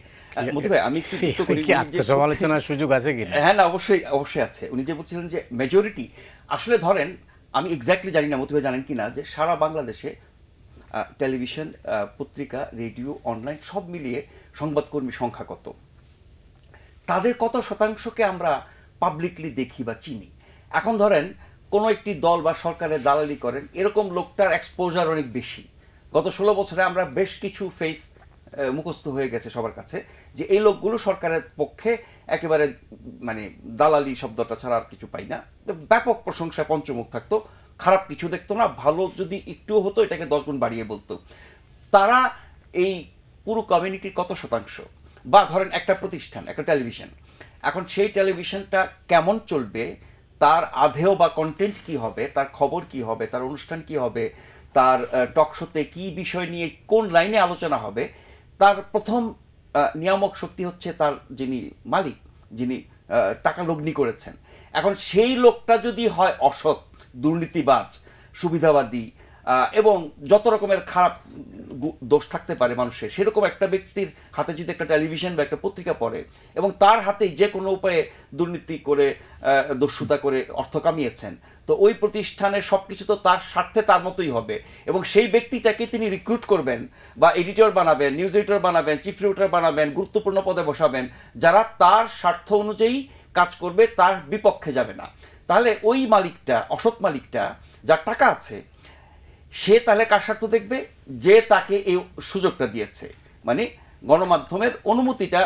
S2: মতি ভাই, আমি একটু যুক্ত করি।
S1: কি আত্মসমালোচনার সুযোগ আছে কি?
S2: হ্যাঁ, না, অবশ্যই আছে। উনি যে বলছিলেন যে মেজরিটি, আসলে ধরেন, আমি এক্স্যাক্টলি জানি না মতি ভাই জানেন কিনা, যে সারা বাংলাদেশে টেলিভিশন, পত্রিকা, রেডিও, অনলাইন সব মিলিয়ে সংবাদকর্মী সংখ্যা কত, তাদের কত শতাংশকে আমরা পাবলিকলি দেখি বা চিনি। এখন ধরেন কোনো একটি দল বা সরকারের দালালি করেন, এরকম লোকটার এক্সপোজার অনেক বেশি। গত 16 বছরে আমরা বেশ কিছু ফেস মুখস্থ হয়ে গেছে সবার কাছে, যে এই লোকগুলো সরকারের পক্ষে একেবারে মানে দালালি শব্দটা ছাড়া আর কিছু পাই না, ব্যাপক প্রশংসায় পঞ্চমুখ থাকতো, খারাপ কিছু দেখতো না, ভালো যদি একটুও হতো এটাকে 10 গুণ বাড়িয়ে বলতো। তারা এই পুরো কমিউনিটির কত শতাংশ? বা ধরেন একটা প্রতিষ্ঠান, একটা টেলিভিশন, এখন সেই টেলিভিশনটা কেমন চলবে, তার আধেয় বা কন্টেন্ট কি হবে, তার খবর কি হবে, তার অনুষ্ঠান কি হবে, তার টকশোতে কি বিষয় নিয়ে কোন লাইনে আলোচনা হবে, তার প্রথম নিয়ামক শক্তি হচ্ছে তার যিনি মালিক, যিনি টাকা লগ্নি করেছেন। এখন সেই লোকটা যদি হয় অসৎ, দুর্নীতিবাজ, সুবিধাবাদী এবং যত রকমের খারাপ দোষ থাকতে পারে মানুষের, সেরকম একটা ব্যক্তির হাতে যদি একটা টেলিভিশন বা একটা পত্রিকা পড়ে এবং তার হাতেই যে কোনো উপায়ে দুর্নীতি করে, দস্যুতা করে অর্থ কামিয়েছেন, তো ওই প্রতিষ্ঠানের সব কিছু তো তার স্বার্থে তার মতোই হবে। এবং সেই ব্যক্তিটাকে তিনি রিক্রুট করবেন বা এডিটর বানাবেন, নিউজ এডিটর বানাবেন, চিফ রিপোর্টার বানাবেন, গুরুত্বপূর্ণ পদে বসাবেন, যারা তার স্বার্থ অনুযায়ী কাজ করবে, তার বিপক্ষে যাবে না। তাহলে ওই মালিকটা, অসৎ মালিকটা, যার টাকা আছে, সে তাহলে কার স্বার্থ দেখবে? যে তাকে এই সুযোগটা দিয়েছে, মানে গণমাধ্যমের অনুমতিটা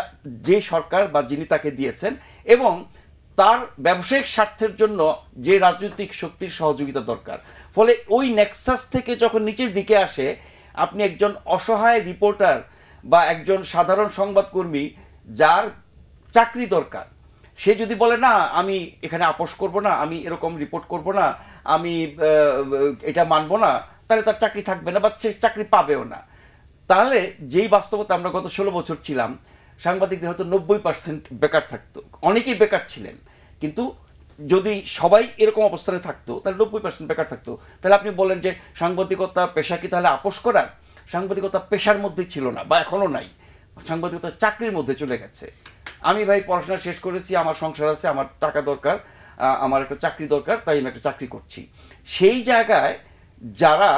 S2: যে সরকার বা যিনি তাকে দিয়েছেন, এবং তার ব্যবসায়িক স্বার্থের জন্য যে রাজনৈতিক শক্তির সহযোগিতা দরকার। ফলে ওই নেক্সাস থেকে যখন নিচের দিকে আসে, আপনি একজন অসহায় রিপোর্টার বা একজন সাধারণ সংবাদকর্মী যার চাকরি দরকার, সে যদি বলে না আমি এখানে আপোষ করব না, আমি এরকম রিপোর্ট করব না, আমি এটা মানব না, তাহলে তার চাকরি থাকবে না বা সে চাকরি পাবেও না। তাহলে যেই বাস্তবতা আমরা গত 16 বছর ছিলাম, সাংবাদিকদের হয়তো 90% বেকার থাকতো, অনেকেই বেকার ছিলেন, কিন্তু যদি সবাই এরকম অবস্থানে থাকতো তাহলে 90% বেকার থাকতো। তাহলে আপনি বলেন যে সাংবাদিকতা পেশা কি তাহলে আপোষ করার? সাংবাদিকতা পেশার মধ্যেই ছিল না বা এখনও নাই, সাংবাদিকতা চাকরির মধ্যে চলে গেছে। আমি ভাই পড়াশোনা শেষ করেছি, আমার সংসার আছে, আমার টাকা দরকার, আমার একটা চাকরি দরকার, তাই আমি একটা চাকরি করছি। সেই জায়গায় যারা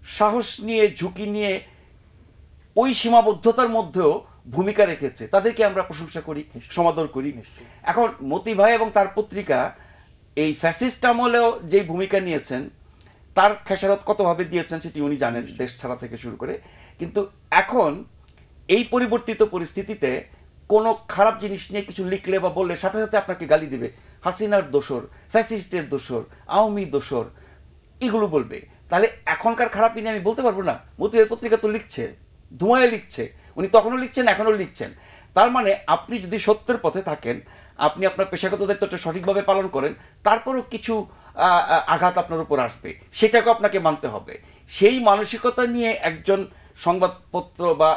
S2: সাহস নিয়ে, ঝুঁকি নিয়ে, ওই সীমাবদ্ধতার মধ্যেও ভূমিকা রেখেছে তাদেরকে আমরা প্রশংসা করি, সমাদর করি। এখন মতি ভাই এবং তার পত্রিকা এই ফ্যাসিস্ট আমলেও যে ভূমিকা নিয়েছেন তার খেসারত কতভাবে দিয়েছেন সেটি উনি জানেন, দেশ ছাড়া থেকে শুরু করে। কিন্তু এখন এই পরিবর্তিত পরিস্থিতিতে কোনো খারাপ জিনিস নিয়ে কিছু লিখলে বা বললে সাথে সাথে আপনাকে গালি দিবে, হাসিনার দোসর, ফ্যাসিস্টের দোসর, আওয়ামী দোসর, এগুলো বলবে। তাহলে এখনকার খারাপ নিয়ে আমি বলতে পারবো না? মতিউর পত্রিকা তো লিখছে, ধোঁয়ায় লিখছে, উনি তখনও লিখছেন, এখনও লিখছেন। তার মানে আপনি যদি সত্যের পথে থাকেন, আপনি আপনার পেশাগত দায়িত্বটা সঠিকভাবে পালন করেন, তারপরও কিছু আঘাত আপনার উপর আসবে, সেটাকে আপনাকে মানতে হবে। সেই মানসিকতা নিয়ে একজন সংবাদপত্র বা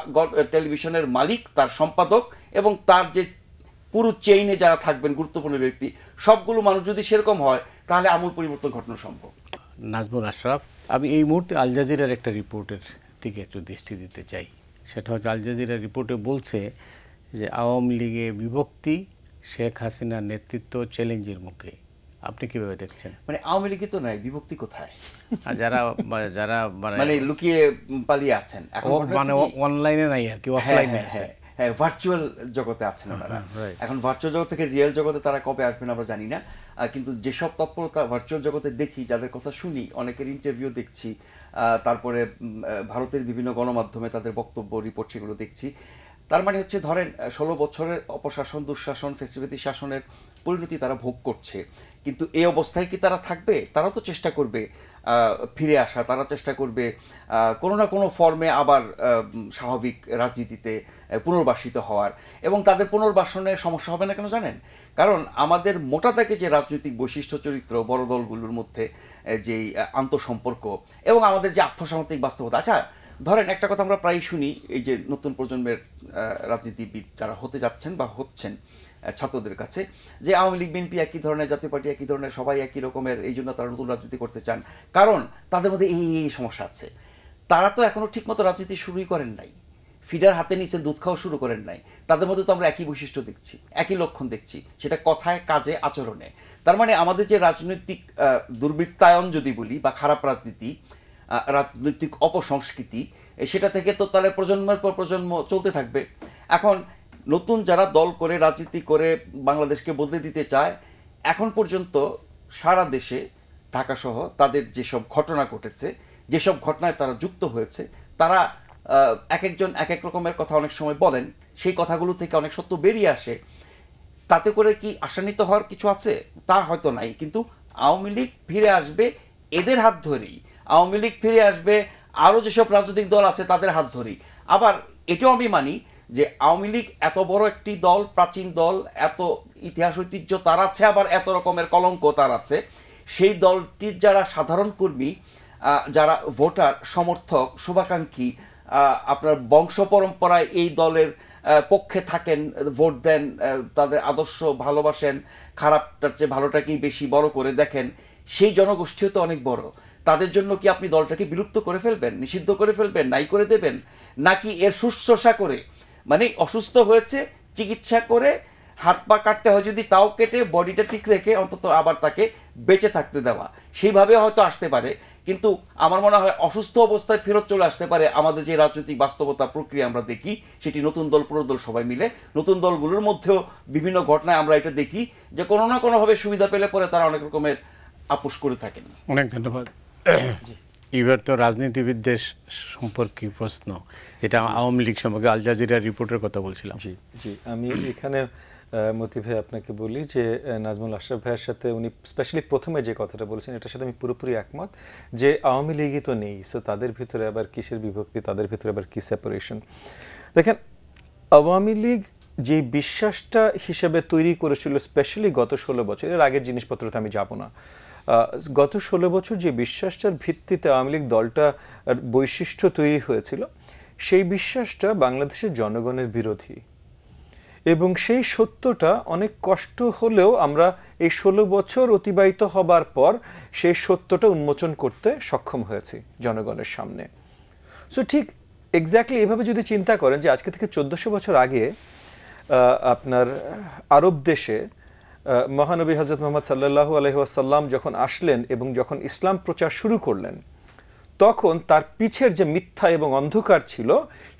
S2: টেলিভিশনের মালিক, তার সম্পাদক এবং তার যে পুরো চেইনে যারা থাকবেন গুরুত্বপূর্ণ ব্যক্তি, সবগুলো মানুষ যদি সেরকম হয় তাহলে আমূল পরিবর্তন ঘটানো সম্ভব।
S1: নাজমুল আশরাফ, আমি এই মুহূর্তে আল জাজিরার একটা রিপোর্টের দিকে একটু দৃষ্টি দিতে চাই। সেটা হচ্ছে আল জাজিরার রিপোর্টে বলছে যে আওয়ামী লীগে বিভক্তি, শেখ হাসিনার নেতৃত্ব চ্যালেঞ্জের মুখে। আপনি কিভাবে দেখছেন?
S2: মানে আওয়ামী লীগই তো নাই, বিভক্তি কোথায়?
S1: আর যারা যারা
S2: মানে লুকিয়ে পালিয়ে আছেন, এখন
S1: মানে অনলাইনে নাই আর কি, অফলাইনে আছে,
S2: হ্যাঁ ভার্চুয়াল জগতে আছেন ওনারা। এখন ভার্চুয়াল জগৎ থেকে রিয়েল জগতে তারা কবে আসবেন আমরা জানি না, কিন্তু যেসব তৎপরতা ভার্চুয়াল জগতে দেখি, যাদের কথা শুনি, অনেকের ইন্টারভিউ দেখছি, তারপরে ভারতের বিভিন্ন গণমাধ্যমে তাদের বক্তব্য, রিপোর্ট, সেগুলো দেখছি। তার মানে হচ্ছে ধরেন 16 বছরের অপশাসন, দুঃশাসন, ফেসিলিটি শাসনের পরিণতি তারা ভোগ করছে। কিন্তু এই অবস্থায় কি তারা থাকবে? তারাও তো চেষ্টা করবে ফিরে আসা, তারা চেষ্টা করবে কোনো না কোনো ফর্মে আবার স্বাভাবিক রাজনীতিতে পুনর্বাসিত হওয়ার। এবং তাদের পুনর্বাসনের সমস্যা হবে না কেন জানেন? কারণ আমাদের মোটা দাগে যে রাজনৈতিক বৈশিষ্ট্য চরিত্র, বড় দলগুলোর মধ্যে যেই আন্তঃসম্পর্ক এবং আমাদের যে আর্থসামাজিক বাস্তবতা, আচ্ছা ধরেন একটা কথা আমরা প্রায় শুনি, এই যে নতুন প্রজন্মের রাজনীতিবিদ যারা হতে যাচ্ছেন বা হচ্ছেন ছাত্রদের কাছে, যে আওয়ামী লীগ, বিএনপি একই ধরনের, জাতীয় পার্টি একই ধরনের, সবাই একই রকমের, এই জন্য তারা নতুন রাজনীতি করতে চান, কারণ তাদের মধ্যে এই সমস্যা আছে। তারা তো এখনো ঠিকমতো রাজনীতি শুরুই করেন নাই, ফিডার হাতে নিচে দুধ খাওয়া শুরু করেন নাই। তাদের মধ্যে তো আমরা একই বৈশিষ্ট্য দেখছি, একই লক্ষণ দেখছি, সেটা কথায়, কাজে, আচরণে। তার মানে আমাদের যে রাজনৈতিক দুর্বৃত্তায়ন যদি বলি, বা খারাপ রাজনীতি, রাজনৈতিক অপসংস্কৃতি, সেটা থেকে তো তাহলে প্রজন্মের পর প্রজন্ম চলতে থাকবে। এখন নতুন যারা দল করে রাজনীতি করে বাংলাদেশকে বদলে দিতে চায়, এখন পর্যন্ত সারা দেশে ঢাকাসহ তাদের যেসব ঘটনা ঘটেছে, যেসব ঘটনায় তারা যুক্ত হয়েছে, তারা এক একজন এক এক রকমের কথা অনেক সময় বলেন, সেই কথাগুলো থেকে অনেক সত্য বেরিয়ে আসে। তাতে করে কি আশান্বিত হওয়ার কিছু আছে? তা হয়তো নাই, কিন্তু আওয়ামী লীগ ফিরে আসবে এদের হাত ধরেই, আওয়ামী লীগ ফিরে আসবে আরও যেসব রাজনৈতিক দল আছে তাদের হাত ধরেই। আবার এটাও আমি মানি যে আওয়ামী লীগ এত বড় একটি দল, প্রাচীন দল, এত ইতিহাস ঐতিহ্য তার আছে, আবার এত রকমের কলঙ্ক তার আছে। সেই দলটির যারা সাধারণ কর্মী, যারা ভোটার, সমর্থক, শুভাকাঙ্ক্ষী, আপনার বংশ পরম্পরায় এই দলের পক্ষে থাকেন, ভোট দেন, তাদের আদর্শ ভালোবাসেন, খারাপটার চেয়ে ভালোটাকেই বেশি বড় করে দেখেন, সেই জনগোষ্ঠীও তো অনেক বড়। তাদের জন্য কি আপনি দলটাকে বিলুপ্ত করে ফেলবেন, নিষিদ্ধ করে ফেলবেন, নাই করে দেবেন? নাকি এর শুশ্রূষা করে, মানে অসুস্থ হয়েছে চিকিৎসা করে, হাত পা কাটতে হয় যদি তাও কেটে, বডিটা ঠিক রেখে অন্তত আবার তাকে বেঁচে থাকতে দেওয়া, সেইভাবে হয়তো আসতে পারে। কিন্তু আমার মনে হয় অসুস্থ অবস্থায় ফেরত চলে আসতে পারে আমাদের যে রাজনৈতিক বাস্তবতা প্রক্রিয়া আমরা দেখি, সেটি নতুন দল পুরো দল সবাই মিলে, নতুন দলগুলোর মধ্যেও বিভিন্ন ঘটনায় আমরা এটা দেখি যে কোনো না কোনোভাবে সুবিধা পেলে পরে তারা অনেক রকমের আপোষ করে থাকেন।
S1: অনেক ধন্যবাদ। এবার তো রাজনীতিবিদদের সম্পর্কে প্রশ্ন, যেটা আওয়ামী লীগ সম্পর্কে আল জাজিরার রিপোর্টের কথা বলছিলাম।
S3: জি জি, আমি এখানে মতি ভাই আপনাকে বলি যে নাজমুল আশরাফ ভাইয়ের সাথে উনি স্পেশালি প্রথমে যে কথাটা বলেছেন, এটার সাথে আমি পুরোপুরি একমত যে আওয়ামী লীগই তো নেই, সো তাদের ভিতরে আবার কিসের বিভক্তি, তাদের ভিতরে আবার কি সেপারেশন। দেখেন, আওয়ামী লীগ যে বিশ্বাসটা হিসেবে তৈরি করেছিল, স্পেশালি গত 16 বছর, এর আগের জিনিসপত্রতে আমি যাব না, গত 16 বছর যে বিশ্বাসটার ভিত্তিতে আওয়ামী লীগ দলটা বৈশিষ্ট্য তৈরি হয়েছিল, সেই বিশ্বাসটা বাংলাদেশের জনগণের বিরোধী। এবং সেই সত্যটা অনেক কষ্ট হলেও আমরা এই 16 বছর অতিবাহিত হবার পর সেই সত্যটা উন্মোচন করতে সক্ষম হয়েছি জনগণের সামনে। সো ঠিক এক্স্যাক্টলি এভাবে যদি চিন্তা করেন যে আজকে থেকে 1400 বছর আগে আপনার আরব দেশে মহানবী হযরত মুহাম্মদ সাল্লাল্লাহু আলাইহি ওয়াসাল্লাম যখন আসলেন এবং যখন ইসলাম প্রচার শুরু করলেন, তখন তার পিছের যে মিথ্যা এবং অন্ধকার ছিল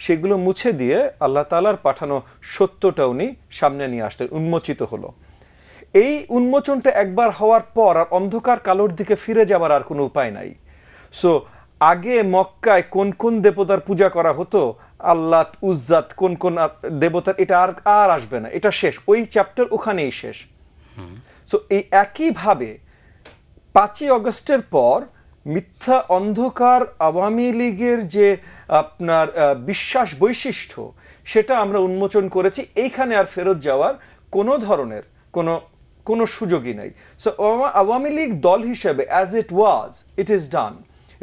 S3: সেগুলো মুছে দিয়ে আল্লাহ তাআলার পাঠানো সত্যটা উনি সামনে নিয়ে আসলেন, উন্মোচিত হলো। এই উন্মোচনটা একবার হওয়ার পর আর অন্ধকার কালোর দিকে ফিরে যাবার আর কোনো উপায় নাই। সো আগে মক্কায় কোন কোন দেবতার পূজা করা হতো, আল্লাত উজ্জাত কোন কোন দেবতার, এটা আর আর আসবে না, এটা শেষ, ওই চ্যাপ্টার ওখানেই শেষ। সো এই একইভাবে 5ই অগস্টের পর মিথ্যা অন্ধকার আওয়ামী লীগের যে আপনার বিশ্বাস বৈশিষ্ট্য সেটা আমরা উন্মোচন করেছি। এইখানে আর ফেরত যাওয়ার কোনো ধরনের কোনো সুযোগই নাই। সো আওয়ামী লীগ দল হিসেবে as it was, it is done.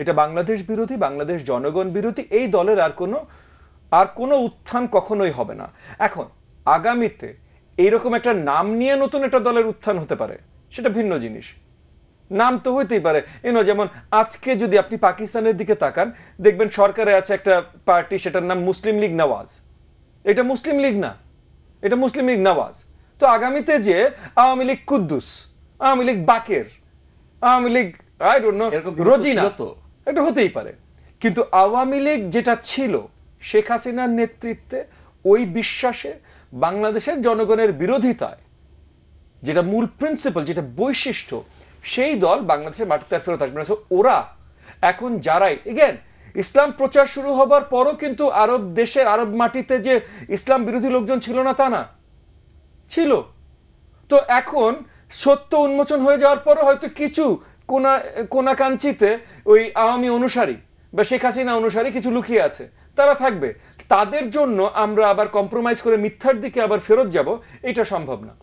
S3: এটা বাংলাদেশ বিরোধী, বাংলাদেশ জনগণ বিরোধী, এই দলের আর কোনো উত্থান কখনোই হবে না। এখন আগামীতে এইরকম একটা নাম নিয়ে নতুন একটা দলের উত্থান হতে পারে, সেটা ভিন্ন জিনিস। নাম তো হইতেই পারে, যেমন আজকে যদি আপনি পাকিস্তানের দিকে তাকান, দেখবেন সরকারে আছে একটা পার্টি, সেটার নাম মুসলিম লীগ নওয়াজ। এটা মুসলিম লীগ না, এটা মুসলিম লীগ নওয়াজ। তো আগামীতে যে Awami League Quddus, Awami League Baker, Awami League I don't know Rozina, এটা হতেই পারে। কিন্তু আওয়ামী লীগ যেটা ছিল শেখ হাসিনার নেতৃত্বে, ওই বিশ্বাসে, বাংলাদেশের জনগণের বিরোধিতায়, যেটা মূল প্রিন্সিপাল, যেটা বৈশিষ্ট্য, সেই দল বাংলাদেশের মাটিতে আর ফেরত আসবে না। ওরা এখন যারাই এগেন ইসলাম প্রচার শুরু হবার পরও কিন্তু আরব দেশের, আরব মাটিতে যে ইসলাম বিরোধী লোকজন ছিল না তা না, ছিল। তো এখন সত্য উন্মোচন হয়ে যাওয়ার পরও হয়তো কিছু কোনাকাঞ্চিতে ওই আওয়ামী অনুসারী বা শেখ হাসিনা অনুসারী কিছু লুকিয়ে আছে, তারা থাকবে। তাদের জন্য আমরা আবার কম্প্রোমাইজ করে মিথ্যার দিকে আবার ফেরত যাব, এটা সম্ভব না।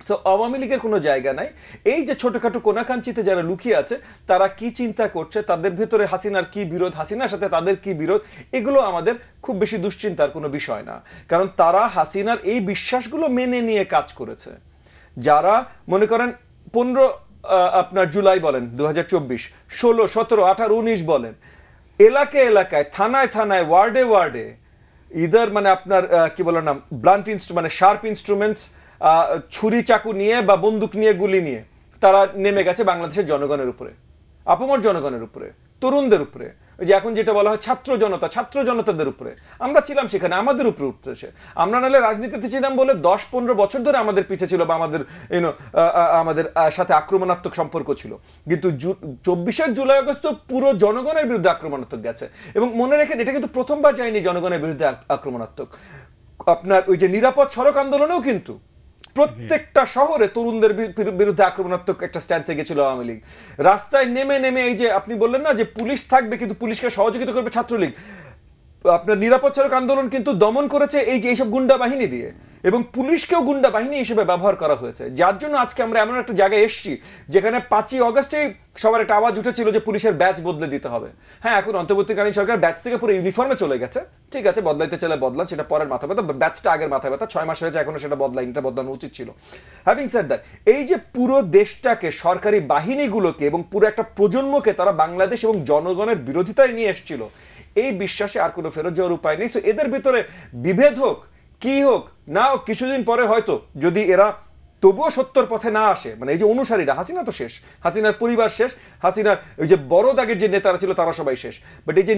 S3: সো আওয়ামী লীগের কোনো জায়গা নাই। এই যে ছোটখাটো কোনাকাঞ্চিতে যারা লুকিয়ে আছে, তারা কি চিন্তা করছে, তাদের ভেতরে হাসিনার কি বিরোধ, হাসিনার সাথে তাদের কি বিরোধ, এগুলো আমাদের খুব বেশি দুশ্চিন্তার কোনো বিষয় না। কারণ তারা হাসিনার এই বিশ্বাসগুলো মেনে নিয়ে কাজ করেছে। যারা মনে করেন 15 আপনার জুলাই বলেন 2024, 16, 17, 18, 19 বলেন, এলাকায় এলাকায়, থানায় থানায়, ওয়ার্ডে ওয়ার্ডে, ইদার মানে আপনার কি বলে না, ব্লান্ট মানে শার্প ইনস্ট্রুমেন্টস, ছুরি চাকু নিয়ে বা বন্দুক নিয়ে, গুলি নিয়ে তারা নেমে গেছে বাংলাদেশের জনগণের উপরে, আপামর জনগণের উপরে, তরুণদের উপরে, ওই যে এখন যেটা বলা হয় ছাত্র জনতাদের উপরে। আমরা ছিলাম সেখানে, আমাদের উপরে উঠতেছে। আমরা নাহলে রাজনীতিতে ছিলাম বলে 10-15 বছর ধরে আমাদের পিছে ছিল বা আমাদের সাথে আক্রমণাত্মক সম্পর্ক ছিল। কিন্তু 24 জুলাই আগস্ট তো পুরো জনগণের বিরুদ্ধে আক্রমণাত্মক গেছে। এবং মনে রাখেন, এটা কিন্তু প্রথমবার যায়নি জনগণের বিরুদ্ধে আক্রমণাত্মক। আপনার ওই যে নিরাপদ সড়ক আন্দোলনেও কিন্তু প্রত্যেকটা শহরে তরুণদের বিরুদ্ধে আক্রমণাত্মক একটা স্ট্যান্সে গেছিল আওয়ামী লীগ। রাস্তায় নেমে এই যে আপনি বললেন না যে পুলিশ থাকবে কিন্তু পুলিশকে সহযোগিতা করবে ছাত্রলীগ, আপনার নিরাপদ সড়ক আন্দোলন কিন্তু দমন করেছে এই যে এইসব গুন্ডা বাহিনী দিয়ে, এবং পুলিশকেও গুন্ডা বাহিনী হিসেবে ব্যবহার করা হয়েছে। যার জন্য আজকে আমরা এমন একটা জায়গায় এসেছি যেখানে 5ই অগস্টে সবার একটা আওয়াজ উঠেছিল যে পুলিশের ব্যাচ বদলে দিতে হবে। হ্যাঁ, এখন অন্তর্বর্তীকালীন সরকার ব্যাচ থেকে পুরো ইউনিফর্মে চলে গেছে, ঠিক আছে, বদলাইতে চাইলে বদলান, সেটা পরের মাথা ব্যথা। ব্যাচটা আগের মাথা ব্যথা, 6 মাস হয়েছে, এখনো সেটা বদলানো উচিত ছিল। হ্যাভিং সেড দ্যাট, এই যে পুরো দেশটাকে, সরকারি বাহিনীগুলোকে এবং পুরো একটা প্রজন্মকে তারা বাংলাদেশ এবং জনগণের বিরোধিতায় নিয়ে এসেছিল, এই বিশ্বাসে আর কোনো ফেরত যাওয়ার উপায় নেই। সো এদের ভিতরে বিভেদ হোক, কি হোক না হোক, কিছুদিন পরে হয়তো যদি এরা তবুও সত্যর পথে না আসে, মানে এই যে অনুসারীরা, হাসিনা তো শেষ, হাসিনার পরিবার শেষ, হাসিনার ওই যে বড় দাগের যে নেতারা ছিল তারা সবাই শেষ, বাট এই যে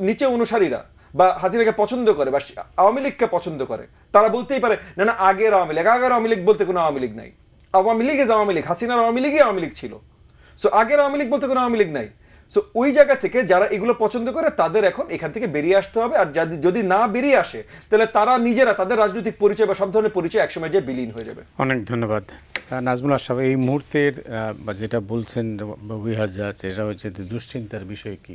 S3: নিচে অনুসারীরা বা হাসিনাকে পছন্দ করে বা আওয়ামী লীগকে পছন্দ করে, তারা বলতেই পারে না আগের আওয়ামী লীগ বলতে কোনো আওয়ামী লীগ নাই, আওয়ামী লীগ ইজ আওয়ামী লীগ, হাসিনার আওয়ামী লীগ ছিল। সো আগের আওয়ামী লীগ বলতে কোনো আওয়ামী লীগ নাই। সো ওই জায়গা থেকে যারা এগুলো পছন্দ করে তাদের এখন এখান থেকে বেরিয়ে আসতে হবে। আর যদি না বেরিয়ে আসে তাহলে তারা নিজেরা তাদের রাজনৈতিক পরিচয় বা সব ধরনের পরিচয় একসময় যে বিলীন হয়ে যাবে।
S1: অনেক ধন্যবাদ নাজমুল আশরাফ। এই মুহূর্তের বা যেটা বলছেন এটা হচ্ছে দুশ্চিন্তার বিষয় কি?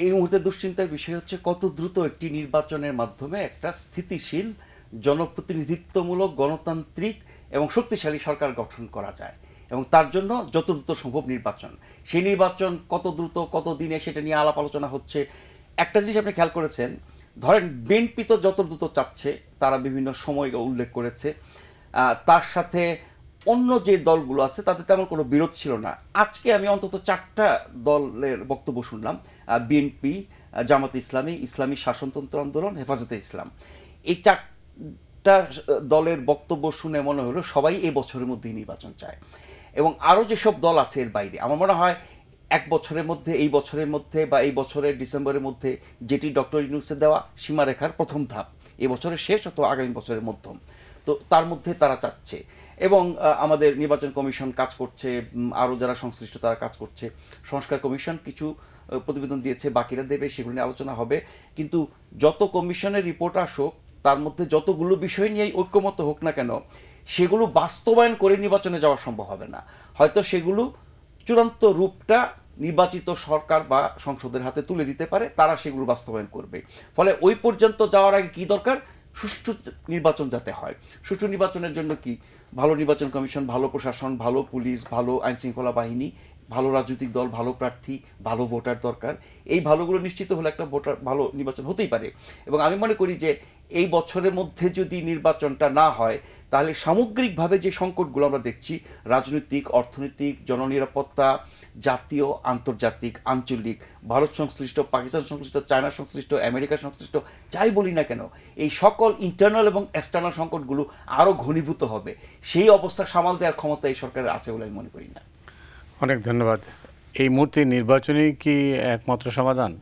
S2: এই মুহূর্তে দুশ্চিন্তার বিষয় হচ্ছে কত দ্রুত একটি নির্বাচনের মাধ্যমে একটা স্থিতিশীল, জনপ্রতিনিধিত্বমূলক, গণতান্ত্রিক এবং শক্তিশালী সরকার গঠন করা যায়, এবং তার জন্য যত দ্রুত সম্ভব নির্বাচন। সেই নির্বাচন কত দ্রুত, কত দিনে, সেটা নিয়ে আলাপ আলোচনা হচ্ছে। একটা জিনিস আপনি খেয়াল করেছেন, ধরেন বিএনপি তো যত দ্রুত চাচ্ছে, তারা বিভিন্ন সময় উল্লেখ করেছে, তার সাথে অন্য যে দলগুলো আছে তাদের তেমন কোনো বিরোধ ছিল না। আজকে আমি অন্তত 4টা দলের বক্তব্য শুনলাম, বিএনপি, জামাতে ইসলামী, ইসলামী শাসনতন্ত্র আন্দোলন, হেফাজতে ইসলাম। এই 4টা দলের বক্তব্য শুনে মনে হলো সবাই এই বছরের মধ্যেই নির্বাচন চায়। এবং আরও যেসব দল আছে এর বাইরে, আমার মনে হয় এক বছরের মধ্যে, এই বছরের মধ্যে বা এই বছরের ডিসেম্বরের মধ্যে, যেটি ডক্টর ইউনূসের দেওয়া সীমারেখার প্রথম ধাপ, এই বছরের শেষ অথবা আগামী বছরের মধ্যম, তো তার মধ্যে তারা চাচ্ছে। এবং আমাদের নির্বাচন কমিশন কাজ করছে, আরও যারা সংশ্লিষ্ট তারা কাজ করছে, সংস্কার কমিশন কিছু প্রতিবেদন দিয়েছে, বাকিরা দেবে, সেগুলো নিয়ে আলোচনা হবে। কিন্তু যত কমিশনের রিপোর্ট আসুক, তার মধ্যে যতগুলো বিষয় নিয়েই ঐক্যমত হোক না কেন, সেগুলো বাস্তবায়ন করে নির্বাচনে যাওয়া সম্ভব হবে না। হয়তো সেগুলো চূড়ান্ত রূপটা নির্বাচিত সরকার বা সংসদের হাতে তুলে দিতে পারে, তারা সেগুলো বাস্তবায়ন করবে। ফলে ওই পর্যন্ত যাওয়ার আগে কী দরকার? সুষ্ঠু নির্বাচন যাতে হয়। সুষ্ঠু নির্বাচনের জন্য কি? ভালো নির্বাচন কমিশন, ভালো প্রশাসন, ভালো পুলিশ, ভালো আইনশৃঙ্খলা বাহিনী, ভালো রাজনৈতিক দল, ভালো প্রার্থী, ভালো ভোটার দরকার। এই ভালোগুলো নিশ্চিত হলে একটা ভোটার ভালো নির্বাচন হতেই পারে। এবং আমি মনে করি যে এই বছরের মধ্যে যদি নির্বাচনটা না হয়, তাহলে সামগ্রিকভাবে যে সংকটগুলো আমরা দেখছি, রাজনৈতিক, অর্থনৈতিক, জননিরাপত্তা, জাতীয়, আন্তর্জাতিক, আঞ্চলিক, ভারত সংশ্লিষ্ট, পাকিস্তান সংশ্লিষ্ট, চায়না সংশ্লিষ্ট, আমেরিকা সংশ্লিষ্ট, যাই বলি না কেন, এই সকল ইন্টারনাল এবং এক্সটার্নাল সংকটগুলো আরও ঘনীভূত হবে। সেই অবস্থা সামাল দেওয়ার ক্ষমতা এই সরকারের আছে বলে আমি মনে করি না।
S1: অনেক ধন্যবাদ। এই মুহূর্তে নির্বাচনই কি একমাত্র সমাধান?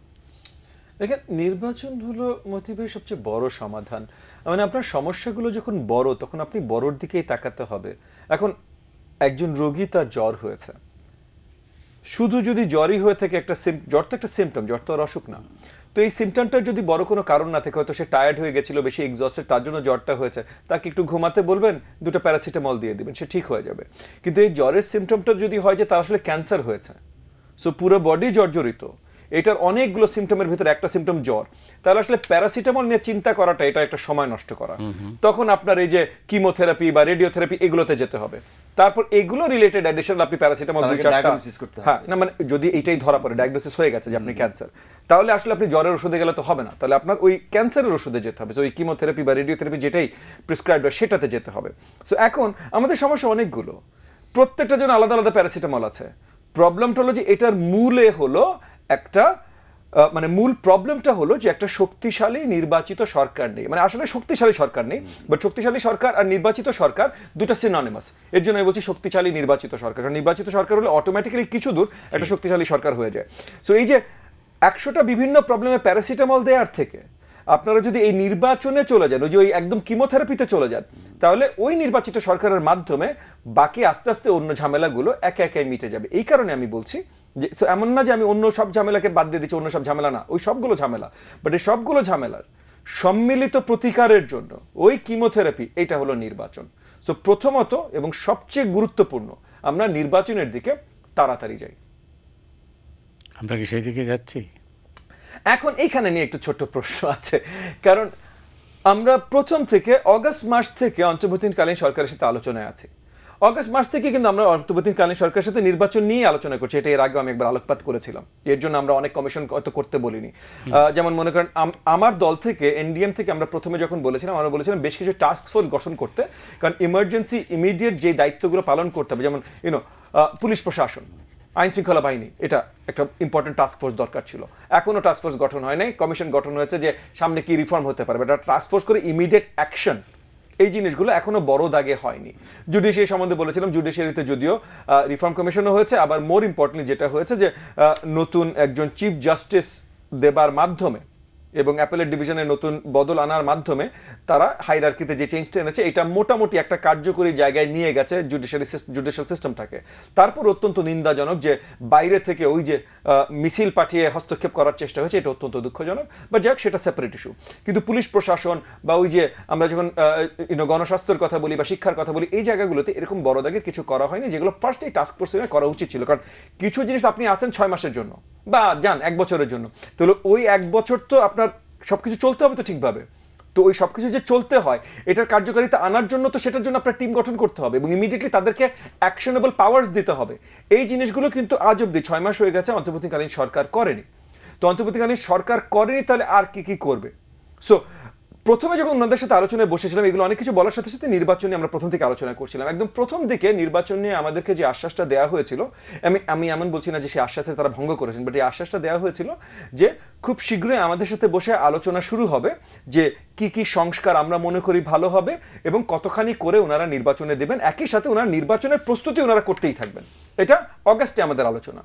S3: দেখেন, নির্বাচন হলো মতি ভাই সবচেয়ে বড় সমাধান। মানে আপনার সমস্যাগুলো যখন বড়, তখন আপনি বড়র দিকেই তাকাতে হবে। এখন একজন রোগী, তার জ্বর হয়েছে, শুধু যদি জ্বরই হয়ে থাকে, জ্বর তো একটা সিমটম, জ্বর তো আর অসুখ না। তো এই সিমটমটার যদি বড় কোনো কারণ না থাকে, হয়তো সে টায়ার্ড হয়ে গেছিল, বেশি এক্সস্টেড, তার জন্য জ্বরটা হয়েছে, তাকে একটু ঘুমাতে বলবেন, 2টা প্যারাসিটামল দিয়ে দিবেন, সে ঠিক হয়ে যাবে। কিন্তু এই জ্বরের সিমটমটা যদি হয় যে তার আসলে ক্যান্সার হয়েছে, সো পুরো বডি জর্জরিত, এটার অনেকগুলো সিমটমের ভিতরে একটা সিমটম জ্বর, তাহলে আসলে প্যারাসিটামল নিয়ে চিন্তা করাটা এটা একটা সময় নষ্ট করা। তখন আপনার এই যে কিমোথেরাপি বা রেডিওথেরাপি এগুলোতে যেতে হবে। তারপর এগুলো রিলেটেড অ্যাডিশনাল আপনি প্যারাসিটামল 2-4টা, হ্যাঁ, না মানে যদি এইটাই ধরা পড়ে, ডায়াগনোসিস হয়ে গেছে যে আপনি ক্যান্সার, তাহলে আসলে আপনি জ্বরের ওষুধে গেলে তো হবে না, তাহলে আপনার ওই ক্যান্সারের ওষুধে যেতে হবে। ওই কিমোথেরাপি বা রেডিওথেরাপি যেটাই প্রেসক্রাইবড হয় সেটাতে যেতে হবে। সো এখন আমাদের সমস্যা অনেকগুলো, প্রত্যেকটার জন্য আলাদা আলাদা প্যারাসিটামল আছে। প্রবলেমটা হলো যে এটার মূলে হলো একটা মানে মূল প্রবলেমটা হলো যে একটা শক্তিশালী নির্বাচিত সরকার নেই। মানে আসলে শক্তিশালী সরকার নেই, বাট শক্তিশালী সরকার আর নির্বাচিত সরকার দুটো সিনোনিমাস। এর জন্য আমি বলছি শক্তিশালী নির্বাচিত সরকার, কারণ নির্বাচিত সরকার হলে অটোমেটিক্যালি কিছু দূর একটা শক্তিশালী সরকার হয়ে যায়। সো এই যে 100টা বিভিন্ন প্রবলেমে প্যারাসিটামল দেওয়ার থেকে আপনারা যদি এই নির্বাচনে চলে যান, ওই যে ওই একদম কিমোথেরাপিতে চলে যান, তাহলে ওই নির্বাচিত সরকারের মাধ্যমে বাকি আস্তে আস্তে অন্য ঝামেলাগুলো একে একে মিটে যাবে। এই কারণে আমি বলছি যে এমন না যে আমি অন্য সব ঝামেলাকে বাদ দিয়ে দিচ্ছি, অন্য সব ঝামেলা না, ওই সবগুলো ঝামেলা, বাট এই সবগুলো ঝামেলার সম্মিলিত প্রতিকারের জন্য ওই কিমোথেরাপি, এটা হলো নির্বাচন। সো প্রথমত এবং সবচেয়ে গুরুত্বপূর্ণ, আমরা নির্বাচনের দিকে তাড়াতাড়ি যাই।
S1: আমরা কি সেই দিকে যাচ্ছি?
S3: এখন এইখানে নিয়ে একটু ছোট্ট প্রশ্ন আছে, কারণ আমরা প্রথম থেকে অগস্ট মাস থেকে অন্তর্বর্তীকালীন সরকারের সাথে আলোচনায় আছি। অগস্ট মাস থেকে কিন্তু আমরা অন্তর্বর্তীকালীন সরকারের সাথে নির্বাচন নিয়ে আলোচনা করছি। এটা এর আগে আমি একবার আলোকপাত করেছিলাম, এর জন্য আমরা অনেক কমিশন হয়তো করতে বলিনি। যেমন মনে করেন আমার দল থেকে, এনডিএম থেকে আমরা প্রথমে যখন বলেছিলাম, আমরা বলেছিলাম বেশ কিছু টাস্ক ফোর্স গঠন করতে, কারণ ইমার্জেন্সি ইমিডিয়েট যে দায়িত্বগুলো পালন করতে হবে, যেমন পুলিশ প্রশাসন, আইন শৃঙ্খলা বাহিনী, এটা একটা ইম্পর্টেন্ট টাস্ক ফোর্স দরকার ছিল। এখনো টাস্ক ফোর্স গঠন হয় নাই, কমিশন গঠন হয়েছে যে সামনে কি রিফর্ম হতে পারবে, এটা টাস্ক ফোর্স করে ইমিডিয়েট অ্যাকশন, এই জিনিসগুলো এখনো বড় দাগে হয়নি। জুডিশিয়ারি সম্বন্ধে বলেছিলাম, জুডিশিয়ারিতে যদিও রিফর্ম কমিশনও হয়েছে, আবার মোর ইম্পর্টেন্টলি যেটা হয়েছে যে নতুন একজন চিফ জাস্টিস দেবার মাধ্যমে এবং অ্যাপেলেট ডিভিশনের নতুন বদল আনার মাধ্যমে তারা হাইরার্কিতে যে চেঞ্জটা এনেছে, এটা মোটামুটি একটা কার্যকরী জায়গায় নিয়ে গেছে জুডিশিয়াল সিস্টেমটাকে। তারপর অত্যন্ত নিন্দাজনক যে বাইরে থেকে ওই যে মিছিল পাঠিয়ে হস্তক্ষেপ করার চেষ্টা হয়েছে, এটা অত্যন্ত দুঃখজনক, বা যাক সেটা সেপারেট ইস্যু। কিন্তু পুলিশ প্রশাসন বা ওই যে আমরা যখন গণস্বাস্থ্যের কথা বলি বা শিক্ষার কথা বলি, এই জায়গাগুলোতে এরকম বড় দাগের কিছু করা হয়নি, যেগুলো ফার্স্ট এই টাস্ক ফোর্সে করা উচিত ছিল। কারণ কিছু জিনিস আপনি আছেন 6 মাসের জন্য বা যান 1 বছরের জন্য, তাহলে ওই 1 বছর তো আপনার সবকিছু চলতে হবে তো ঠিকভাবে। তো ওই সবকিছু যে চলতে হয়, এটার কার্যকারিতা আনার জন্য তো সেটার জন্য আপনার টিম গঠন করতে হবে এবং ইমিডিয়েটলি তাদেরকে অ্যাকশনেবল পাওয়ার্স দিতে হবে। এই জিনিসগুলো কিন্তু আজ অব্দি 6 মাস হয়ে গেছে অন্তর্বর্তীকালীন সরকার করেনি। তো অন্তর্বর্তীকালীন সরকার করেনি, তাহলে আর কি করবে? সো প্রথমে যখন ওনাদের সাথে আলোচনায় বসেছিলাম, এগুলো অনেক কিছু বলার সাথে সাথে নির্বাচন নিয়ে আমরা প্রথম থেকে আলোচনা করছিলাম। একদম প্রথম দিকে নির্বাচন নিয়ে আমাদেরকে যে আশ্বাসটা দেওয়া হয়েছিল, আমি এমন বলছি না যে সেই আশ্বাসের তারা ভঙ্গ করেছেন, বাট এই আশ্বাসটা দেওয়া হয়েছিল যে খুব শীঘ্রই আমাদের সাথে বসে আলোচনা শুরু হবে যে কি সংস্কার আমরা মনে করি ভালো হবে এবং কতখানি করে ওনারা নির্বাচনে দেবেন, একই সাথে ওনারা নির্বাচনের প্রস্তুতি ওনারা করতেই থাকবেন। এটা অগাস্টে আমাদের আলোচনা।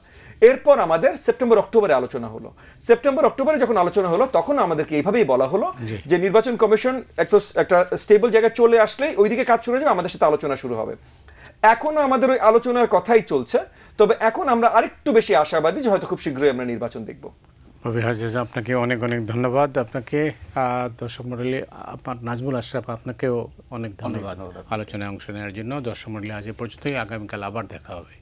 S3: এরপর আমাদের সেপ্টেম্বর অক্টোবরে আলোচনা হলো। সেপ্টেম্বর অক্টোবরে যখন আলোচনা হলো তখন আমাদেরকে এইভাবেই বলা হলো যে নির্বাচন কমিশন একটা স্টেবল জায়গায় চলে আসলেই ওইদিকে কাজ শুরু হয়ে যাবে, আমাদের সাথে আলোচনা শুরু হবে। এখনো আমাদের ওই আলোচনার কথাই চলছে, তবে এখন আমরা আরেকটু বেশি আশাবাদী যে হয়তো খুব শীঘ্রই আমরা নির্বাচন দেখব।
S1: রবি হাজেজ, আপনাকে অনেক অনেক ধন্যবাদ। আপনাকে দর্শক মণ্ডলী, আপনার নাজমুল আশরাফ, আপনাকেও অনেক ধন্যবাদ আলোচনায় অংশ নেওয়ার জন্য। দর্শক মণ্ডলী, আজ এ পর্যন্তই। আগামীকাল আবার দেখা হবে।